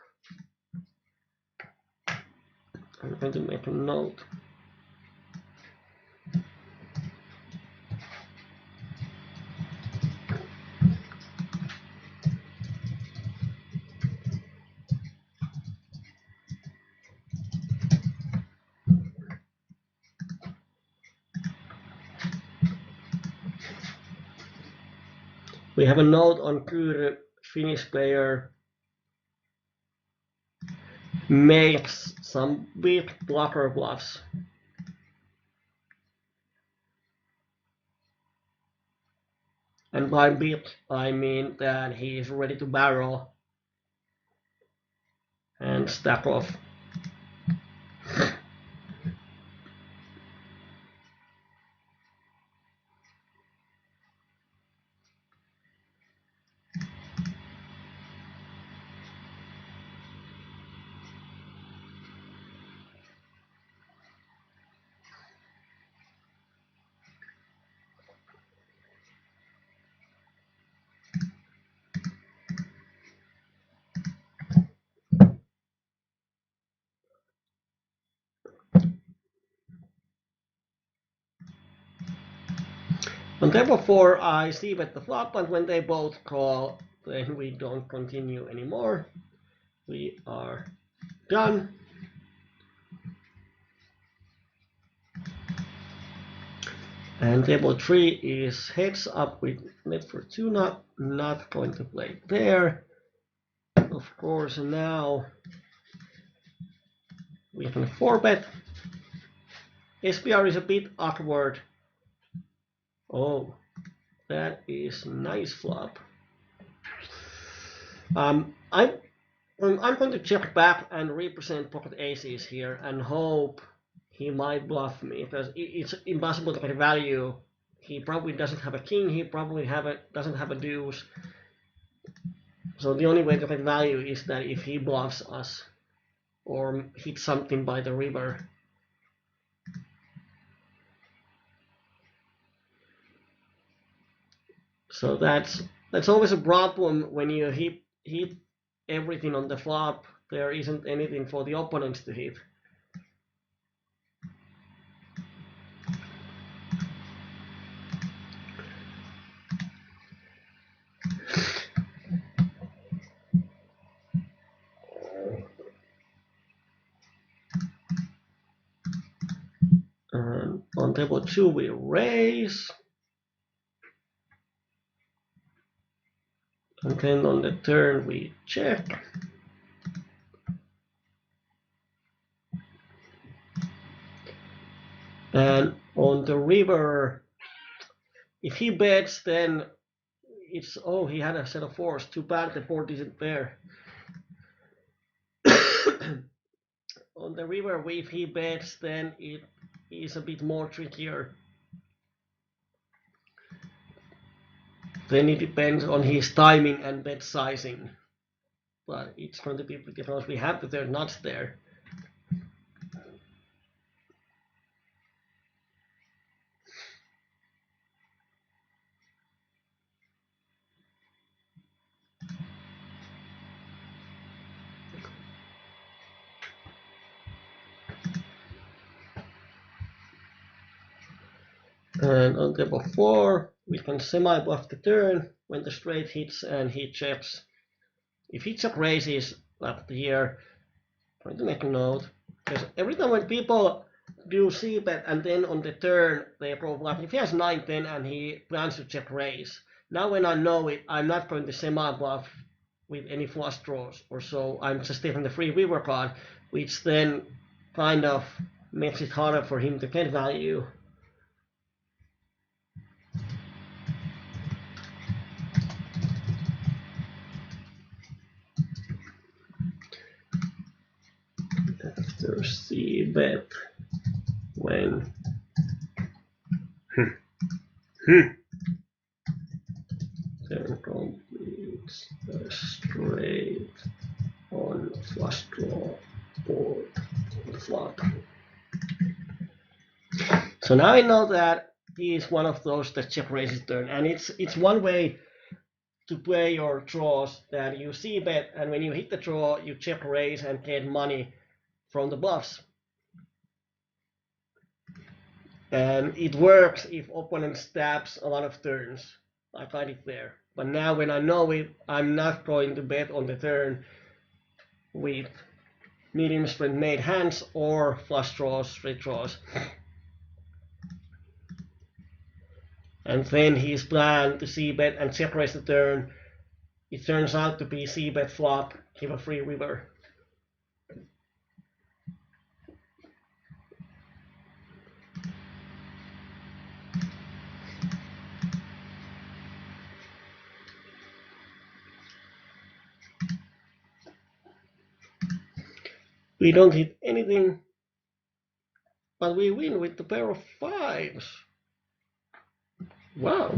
I'm going to make a note. We have a note on Kure, Finnish player makes some big blocker bluffs. And by big, I mean that he is ready to barrel and stack off. On table 4, I see bet the flop, but when they both call, then we don't continue anymore. We are done. And table 3 is heads up with net Fortuna, not going to play there. Of course, now we can 4-bet. SPR is a bit awkward. Oh, that is nice flop. I'm going to check back and represent pocket aces here and hope he might bluff me, because it's impossible to get value. He probably doesn't have a king, he probably doesn't have a deuce. So the only way to get value is that if he bluffs us or hits something by the river. So that's always a problem when you hit everything on the flop. There isn't anything for the opponents to hit. On table 2 we raise. And then on the turn we check. And on the river, if he bets, then it's, oh, he had a set of 4s. Too bad the board isn't there. On the river, if he bets, then it is a bit more trickier. Then it depends on his timing and bet sizing. But it's going to be because we have the third nuts there. And on table 4, we can semi-bluff the turn when the straight hits and he checks. If he check raises up here, I'm going to make a note, because every time when people do c-bet and then on the turn they approve bluff, if he has 9-10 and he plans to check raise, now when I know it, I'm not going to semi-bluff with any flush draws or so. I'm just taking the free river card, which then kind of makes it harder for him to get value. After c-bet when turn completes a straight on flush draw board flop. So now I know that he is one of those that check raises turn, and it's one way to play your draws, that you c-bet, and when you hit the draw, you check raise and get money from the bluffs. And it works if opponent stabs a lot of turns, like I did there. But now when I know it, I'm not going to bet on the turn with medium strength made hands or flush draws, straight draws. And then his plan to c-bet and check raise the turn, it turns out to be c-bet flop, give a free river. We don't hit anything, but we win with the pair of 5s. Wow.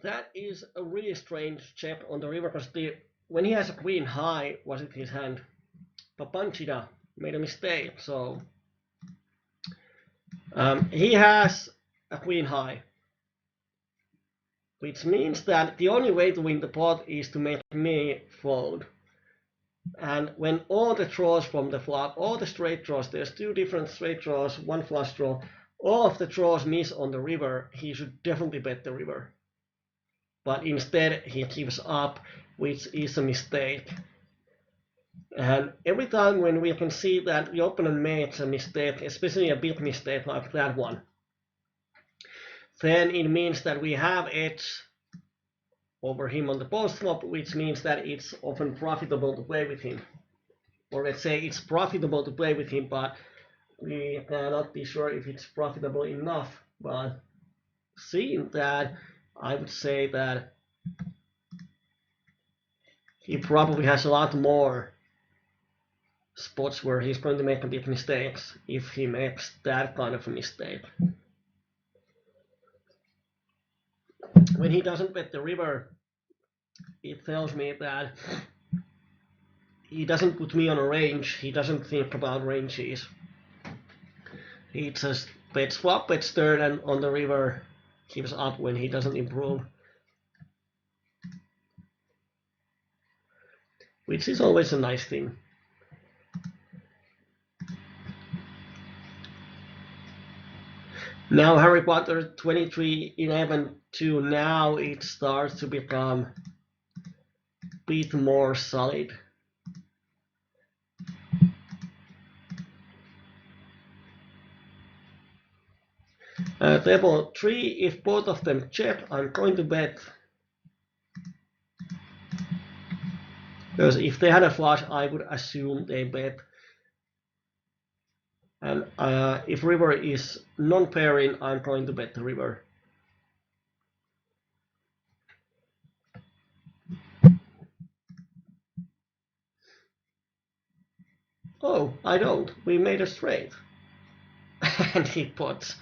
That is a really strange check on the river, because when he has a queen high, was it his hand? Papanchida made a mistake, so he has a queen high, which means that the only way to win the pot is to make me fold. And when all the draws from the flop, all the straight draws, there's 2 different straight draws, 1 flush draw, all of the draws miss on the river, he should definitely bet the river. But instead he gives up, which is a mistake. And every time when we can see that the opponent makes a mistake, especially a big mistake like that one, then it means that we have edge over him on the post flop, which means that it's often profitable to play with him. Or let's say it's profitable to play with him, but we cannot be sure if it's profitable enough. But seeing that, I would say that he probably has a lot more spots where he's going to make a big mistakes if he makes that kind of a mistake. When he doesn't bet the river, it tells me that he doesn't put me on a range, he doesn't think about ranges. He just bets flop, bets turn, and on the river gives up when he doesn't improve. Which is always a nice thing. Now Harry Potter 2311-2, now it starts to become a bit more solid. Table 3, if both of them check, I'm going to bet. Because if they had a flush, I would assume they bet. And if river is non-pairing, I'm going to bet the river. Oh, I don't. We made a straight. And he puts.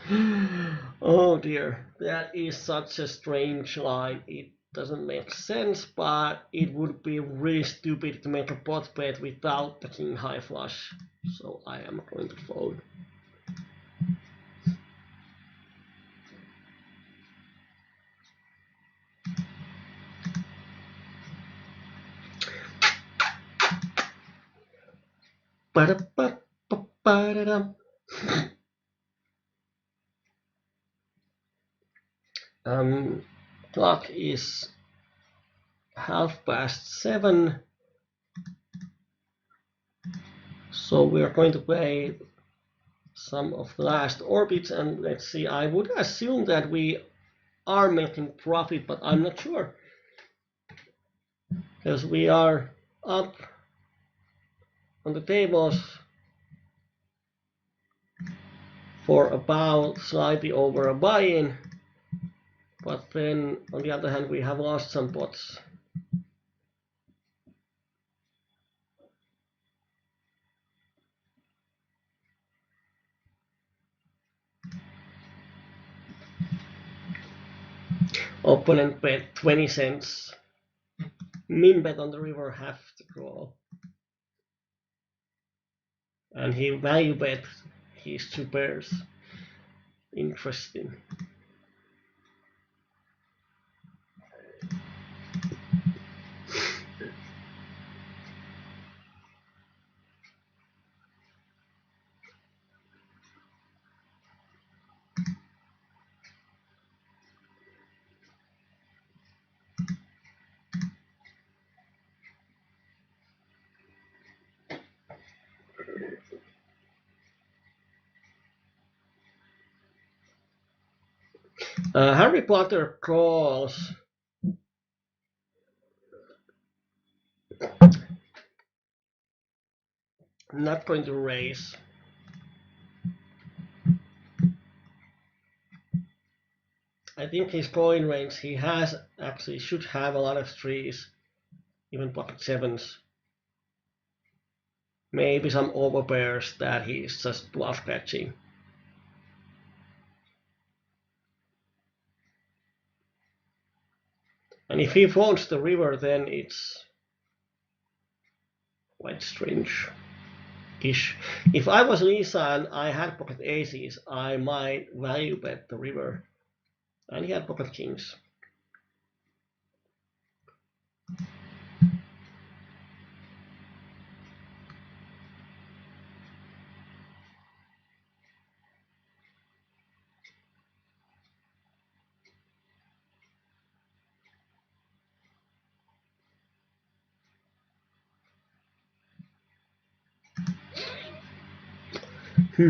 Oh dear, that is such a strange line. It doesn't make sense, but it would be really stupid to make a pot bet without the king high flush. So I am going to fold. Clock is 7:30, so we are going to play some of the last orbits, and let's see. I would assume that we are making profit, but I'm not sure, because we are up on the tables for about slightly over a buy-in, but then on the other hand we have lost some pots. Opponent bet 20 cents. Min bet on the river half the call. And he value bet his two pairs. Interesting. Harry Potter calls. Not going to raise. I think his calling range, he has actually should have a lot of threes, even pocket sevens. Maybe some overpairs that he's just bluff catching. And if he folds the river, then it's quite strange-ish. If I was Lisa and I had pocket aces, I might value bet the river. And he had pocket kings. We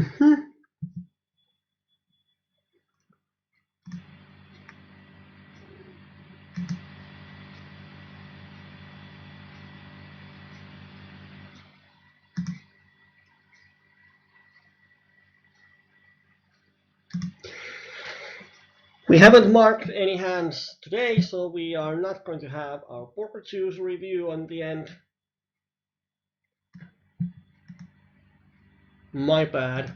haven't marked any hands today, so we are not going to have our poker choose review on the end. My bad,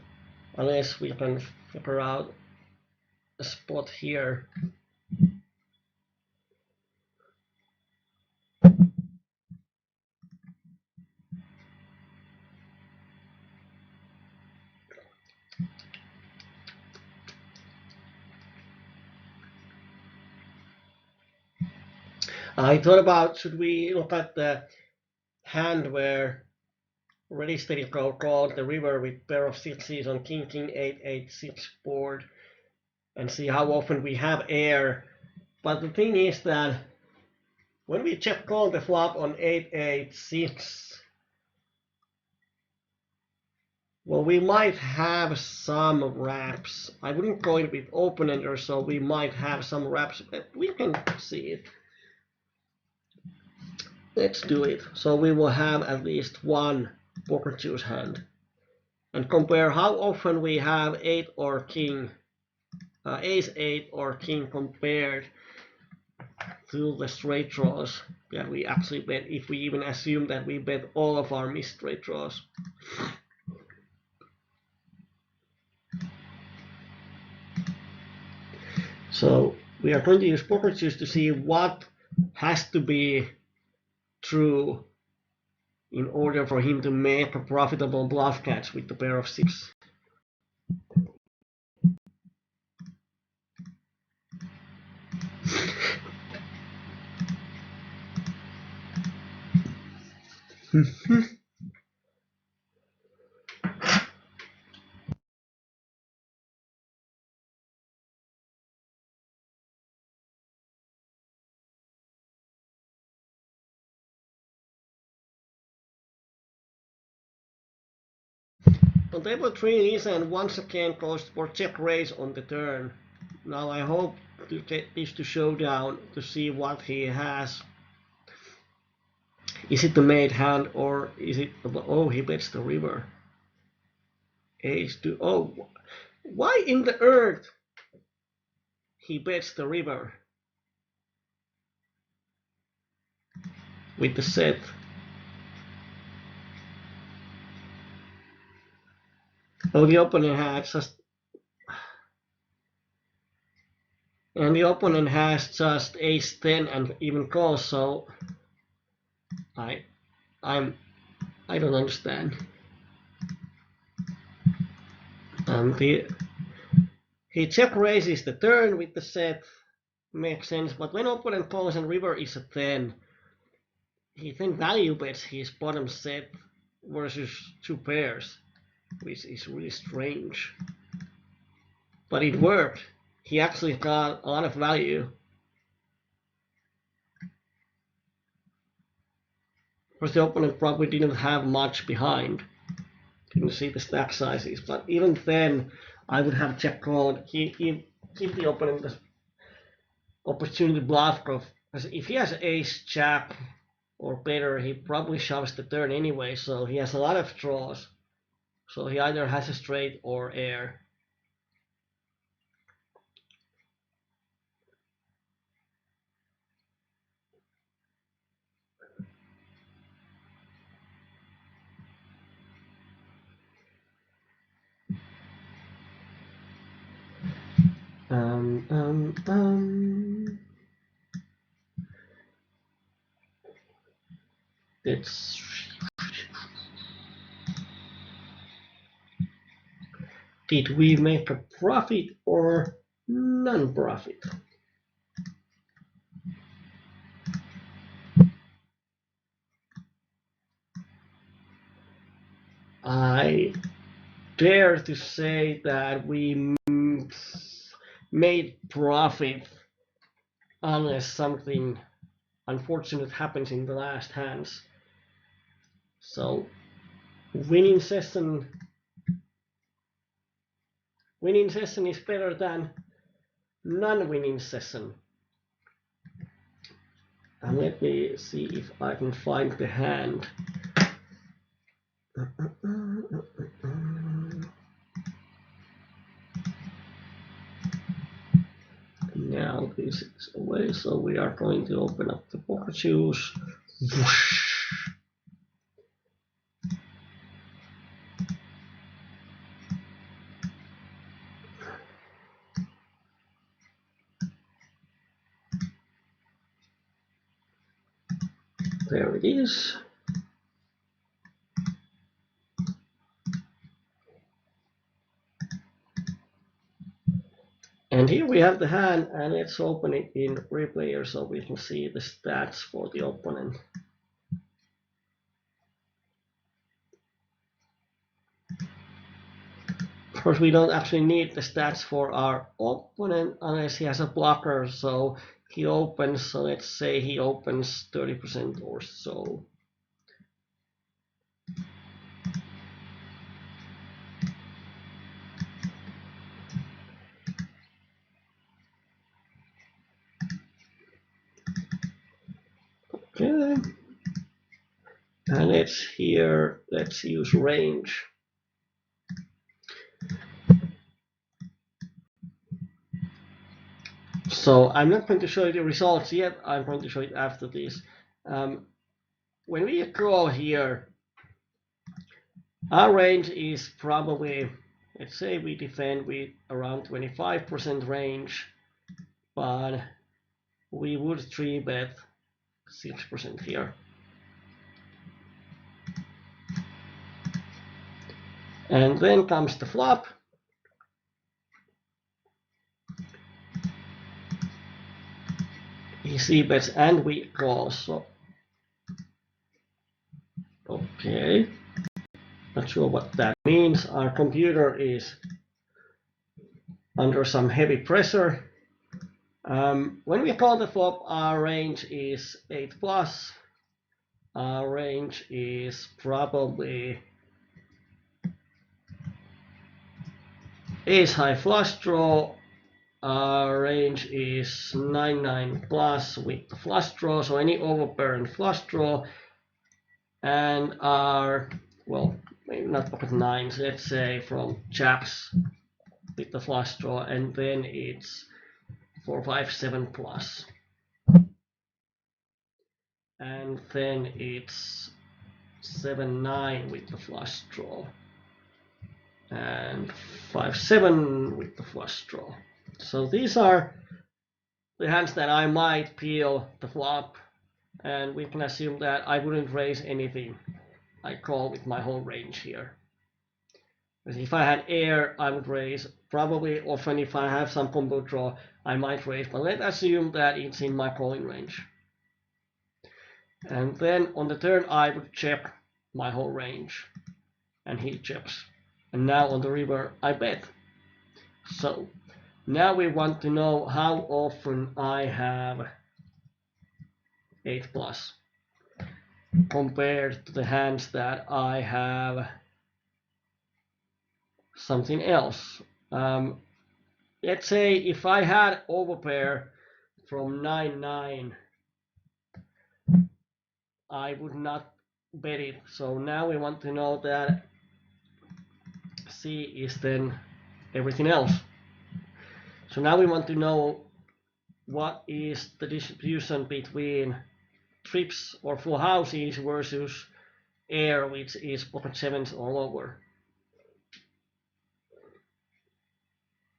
unless we can figure out a spot here. I thought about, should we look at the hand where Ready Steady Go called the river with pair of sixes on King King 8 board and see how often we have air. But the thing is that when we check call the flop on 8 well, we might have some wraps. I wouldn't go in with open ender, so we might have some wraps, but we can see it. Let's do it. So we will have at least one poker choose hand. And compare how often we have 8 or king, ace 8 or king compared to the straight draws that we actually bet, if we even assume that we bet all of our missed straight draws. So we are going to use poker choose to see what has to be true in order for him to make a profitable bluff catch with the pair of six. On table 3 is and once again goes for check raise on the turn. Now I hope to get this to showdown to see what he has. Is it the made hand or is it the, oh, he bets the river. Ace to, oh, why in the earth he bets the river with the set? Oh, the opponent had just, and the opponent has just ace 10 and even calls, so I don't understand. He check raises the turn with the set, makes sense, but when opponent calls and river is a 10, he then value bets his bottom set versus two pairs, which is really strange. But it worked. He actually got a lot of value. Of course, the opponent probably didn't have much behind. Didn't see the stack sizes, but even then, I would have check called. He give the opponent the opportunity to bluff, because if he has ace jack or better, he probably shoves the turn anyway, so he has a lot of draws. So he either has a straight or air. It's did we make a profit or non-profit? I dare to say that we made profit unless something unfortunate happens in the last hands. So winning session winning session is better than non-winning session. And let me see if I can find the hand. Now this is away, so we are going to open up the poker shoes. There it is. And here we have the hand, and let's open it in replayer so we can see the stats for the opponent. Of course, we don't actually need the stats for our opponent unless he has a blocker, so he opens, so let's say he opens 30% or so. Okay. And let's use range. So I'm not going to show you the results yet, I'm going to show it after this. When we draw here, our range is probably, let's say we defend with around 25% range, but we would 3-bet 6% here. And then comes the flop. He c-bets and we call, so okay. Not sure what that means. Our computer is under some heavy pressure. When we call the flop, our range is 8+. Our range is probably ace high flush draw. Our range is 9+, with the flush draw, so any overpair and flush draw. And our, well, maybe not pocket nines, let's say from chaps with the flush draw, and then it's 4-5-7+. And then it's 7-9 with the flush draw, and 5-7 with the flush draw. So these are the hands that I might peel the flop, and we can assume that I wouldn't raise anything. I call with my whole range here. Because if I had air, I would raise. Probably often if I have some combo draw, I might raise, but let's assume that it's in my calling range. And then on the turn, I would check my whole range, and he checks. And now on the river, I bet. So now we want to know how often I have 8+ compared to the hands that I have something else. Let's say if I had overpair from 9-9, I would not bet it. So now we want to know that C is then everything else. So now we want to know what is the distribution between trips or full houses versus air, which is pocket sevens or lower.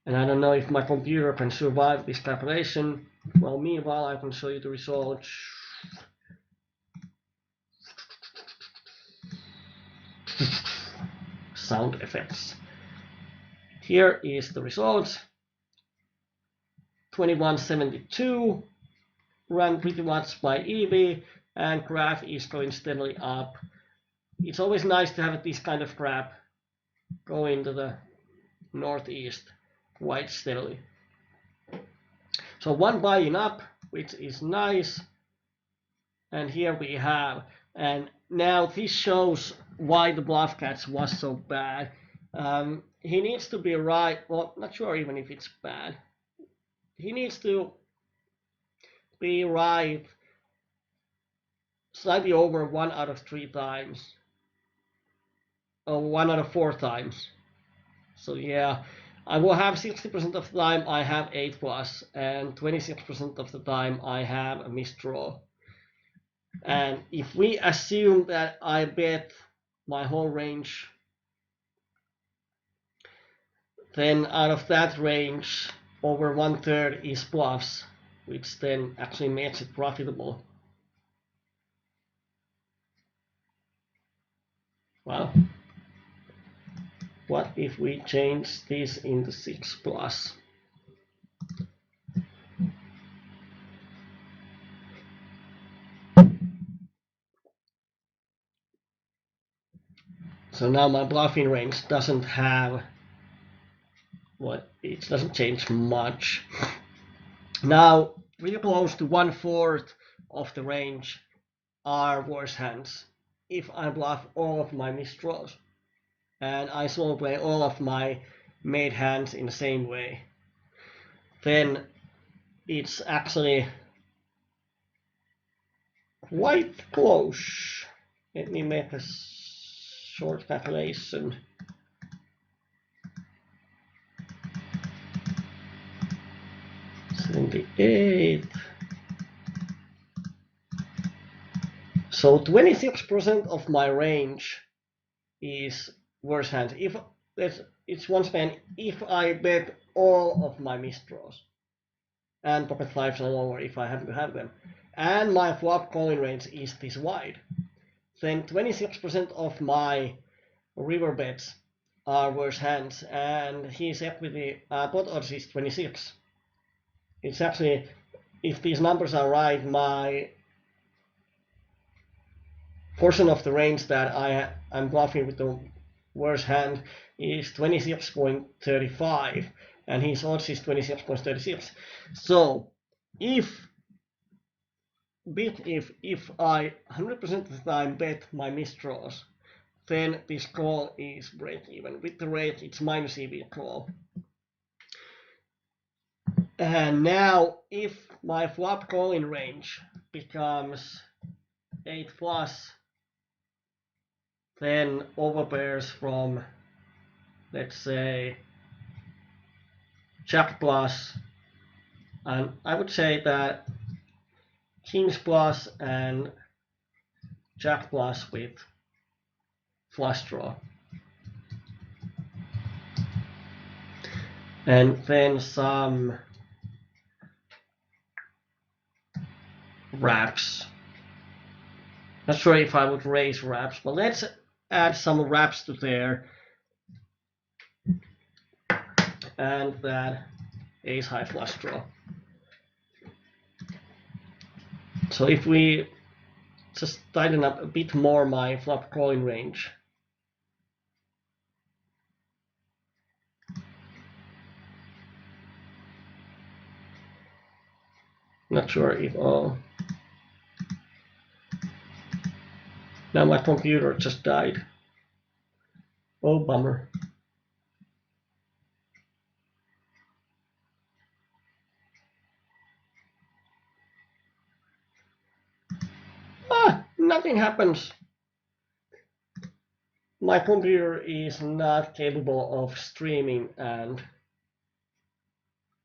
And I don't know if my computer can survive this calculation. Well, meanwhile, I can show you the results. Sound effects. Here is the results. 2172, run pretty much by EV, and graph is going steadily up. It's always nice to have this kind of graph going to the northeast quite steadily. So one buying up, which is nice. And here we have, and now this shows why the bluff catch was so bad. He needs to be right. Well, not sure even if it's bad. He needs to be right slightly over 1 out of 3 times, or 1 out of 4 times. So yeah, I will have 60% of the time I have 8 plus, and 26% of the time I have a misdraw. And if we assume that I bet my whole range, then out of that range, over 1/3 is bluffs, which then actually makes it profitable. Well, what if we change this into 6 plus? So now my bluffing range doesn't have, well, it doesn't change much. Now, really close to 1/4 of the range are worse hands if I bluff all of my misdraws, and I solo play all of my made hands in the same way. Then it's actually quite close. Let me make a short calculation. $78. So 26% of my range is worse hands. If it's once again, if I bet all of my misdraws and pocket fives and lower if I happen to have them, and my flop calling range is this wide, then 26% of my river bets are worse hands, and his equity pot odds is 26. It's actually, if these numbers are right, my portion of the range that I'm bluffing with the worst hand is 26.35, and his odds is 26.36. So if I 100% of the time bet my misdraws, then this call is break even. With the rate, it's minus EV call. And now if my flop calling range becomes 8 plus, then overpairs from, let's say, Jack plus, and I would say that Kings plus and Jack plus with flush draw. And then some wraps. Not sure if I would raise wraps, but let's add some wraps to there. And that ace high flush draw. So if we just tighten up a bit more my flop calling range, not sure if now my computer just died. Oh, bummer. Nothing happens. My computer is not capable of streaming and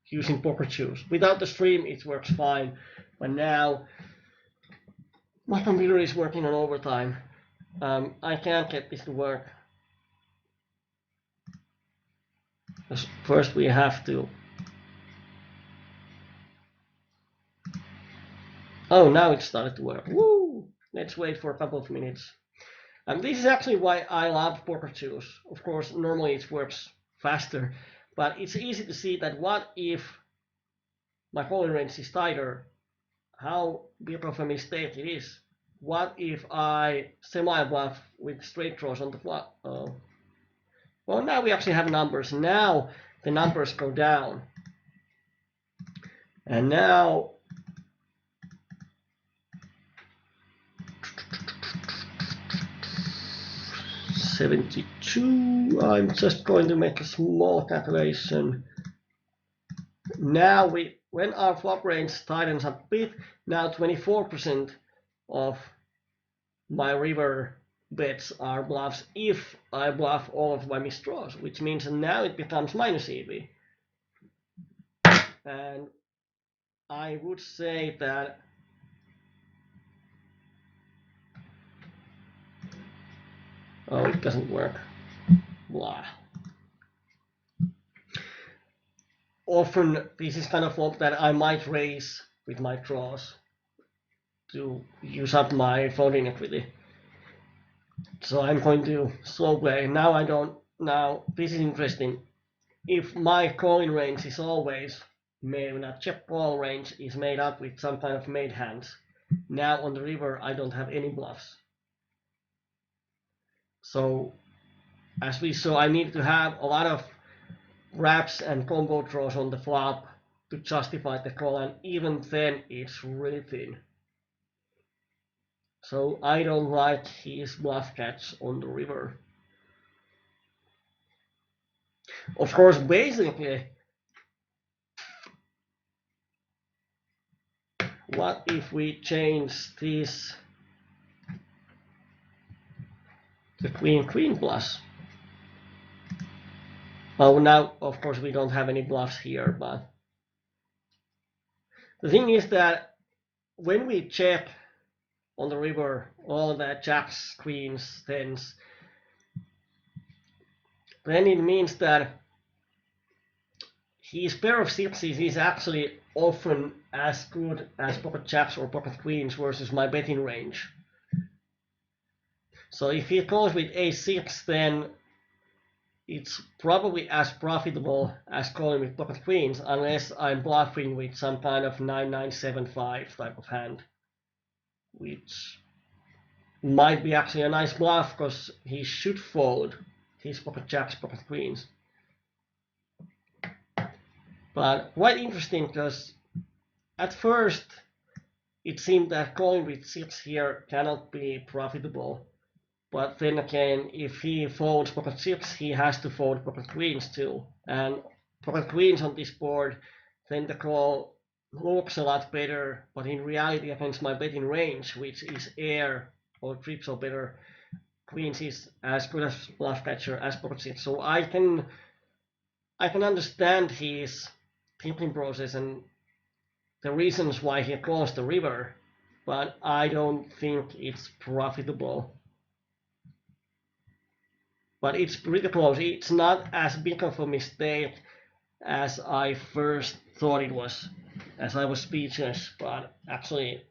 using poker choose. Without the stream, it works fine, but now my computer is working on overtime. I can't get this to work. First, we have to. Oh, now it started to work. Woo! Let's wait for a couple of minutes. This is actually why I love poker choose. Of course, normally it works faster, but it's easy to see that what if my calling range is tighter, how big of a mistake it is. What if I semi-bluff with straight draws on the flop? Well, now we actually have numbers. Now the numbers go down. And now 72. I'm just going to make a small calculation. Now when our flop range tightens a bit, now 24% of my river bets are bluffs if I bluff all of my misdraws, which means now it becomes minus EV. And I would say that oh, it doesn't work. Blah. Often this is kind of flop that I might raise with my draws to use up my folding equity. So I'm going to slow play. Now I don't. Now this is interesting. If my calling range is always made, that check call range is made up with some kind of made hands. Now on the river I don't have any bluffs. So as we saw, I need to have a lot of wraps and combo draws on the flop to justify the call, and even then it's really thin. So I don't like his bluff catch on the river. Of course, basically, what if we change this to queen plus? Oh, now of course we don't have any bluffs here, but the thing is that when we check on the river all the jacks, queens, tens, then it means that his pair of sixes is actually often as good as pocket jacks or pocket queens versus my betting range. So if he calls with a6, then it's probably as profitable as calling with pocket queens, unless I'm bluffing with some kind of 9975 type of hand, which might be actually a nice bluff because he should fold his pocket jacks, pocket queens. But quite interesting because at first it seemed that calling with 6 here cannot be profitable. But then again, if he folds pocket 6, he has to fold pocket queens too. And pocket queens on this board, then the call looks a lot better, but in reality against my betting range, which is air or trips or better, queens is as good as bluff catcher as pocket 6. So I can understand his thinking process and the reasons why he calls the river, but I don't think it's profitable. But it's pretty close. It's not as big of a mistake as I first thought it was, as I was speechless, but actually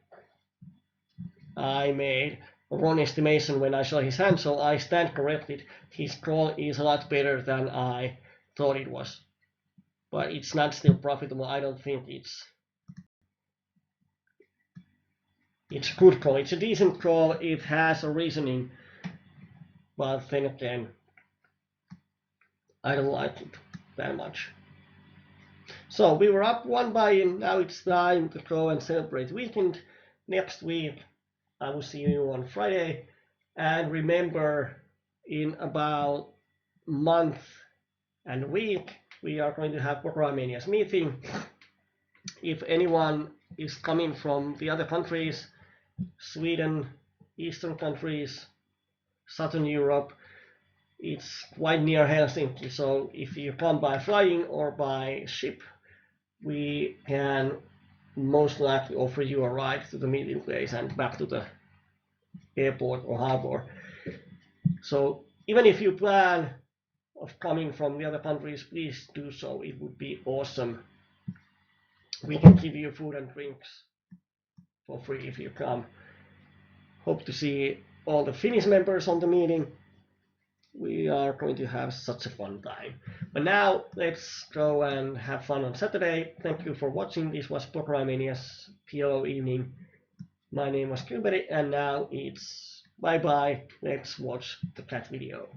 I made a wrong estimation when I saw his hand, so I stand corrected. His call is a lot better than I thought it was, but it's not still profitable. I don't think it's a good call. It's a decent call. It has a reasoning, but then again, I don't like it that much. So we were up one buy-in. Now it's time to go and celebrate weekend. Next week I will see you on Friday. And remember, in about a month and a week, we are going to have Pokermania's meeting. If anyone is coming from the other countries, Sweden, Eastern countries, Southern Europe, it's quite near Helsinki. So if you come by flying or by ship, we can most likely offer you a ride to the meeting place and back to the airport or harbor. So even if you plan of coming from the other countries, please do so. It would be awesome. We can give you food and drinks for free if you come. Hope to see all the Finnish members on the meeting. We are going to have such a fun time. But now let's go and have fun on Saturday. Thank you for watching. This was Pokermania's PLO evening. My name was Kyyberi, and now it's bye bye. Let's watch the cat video.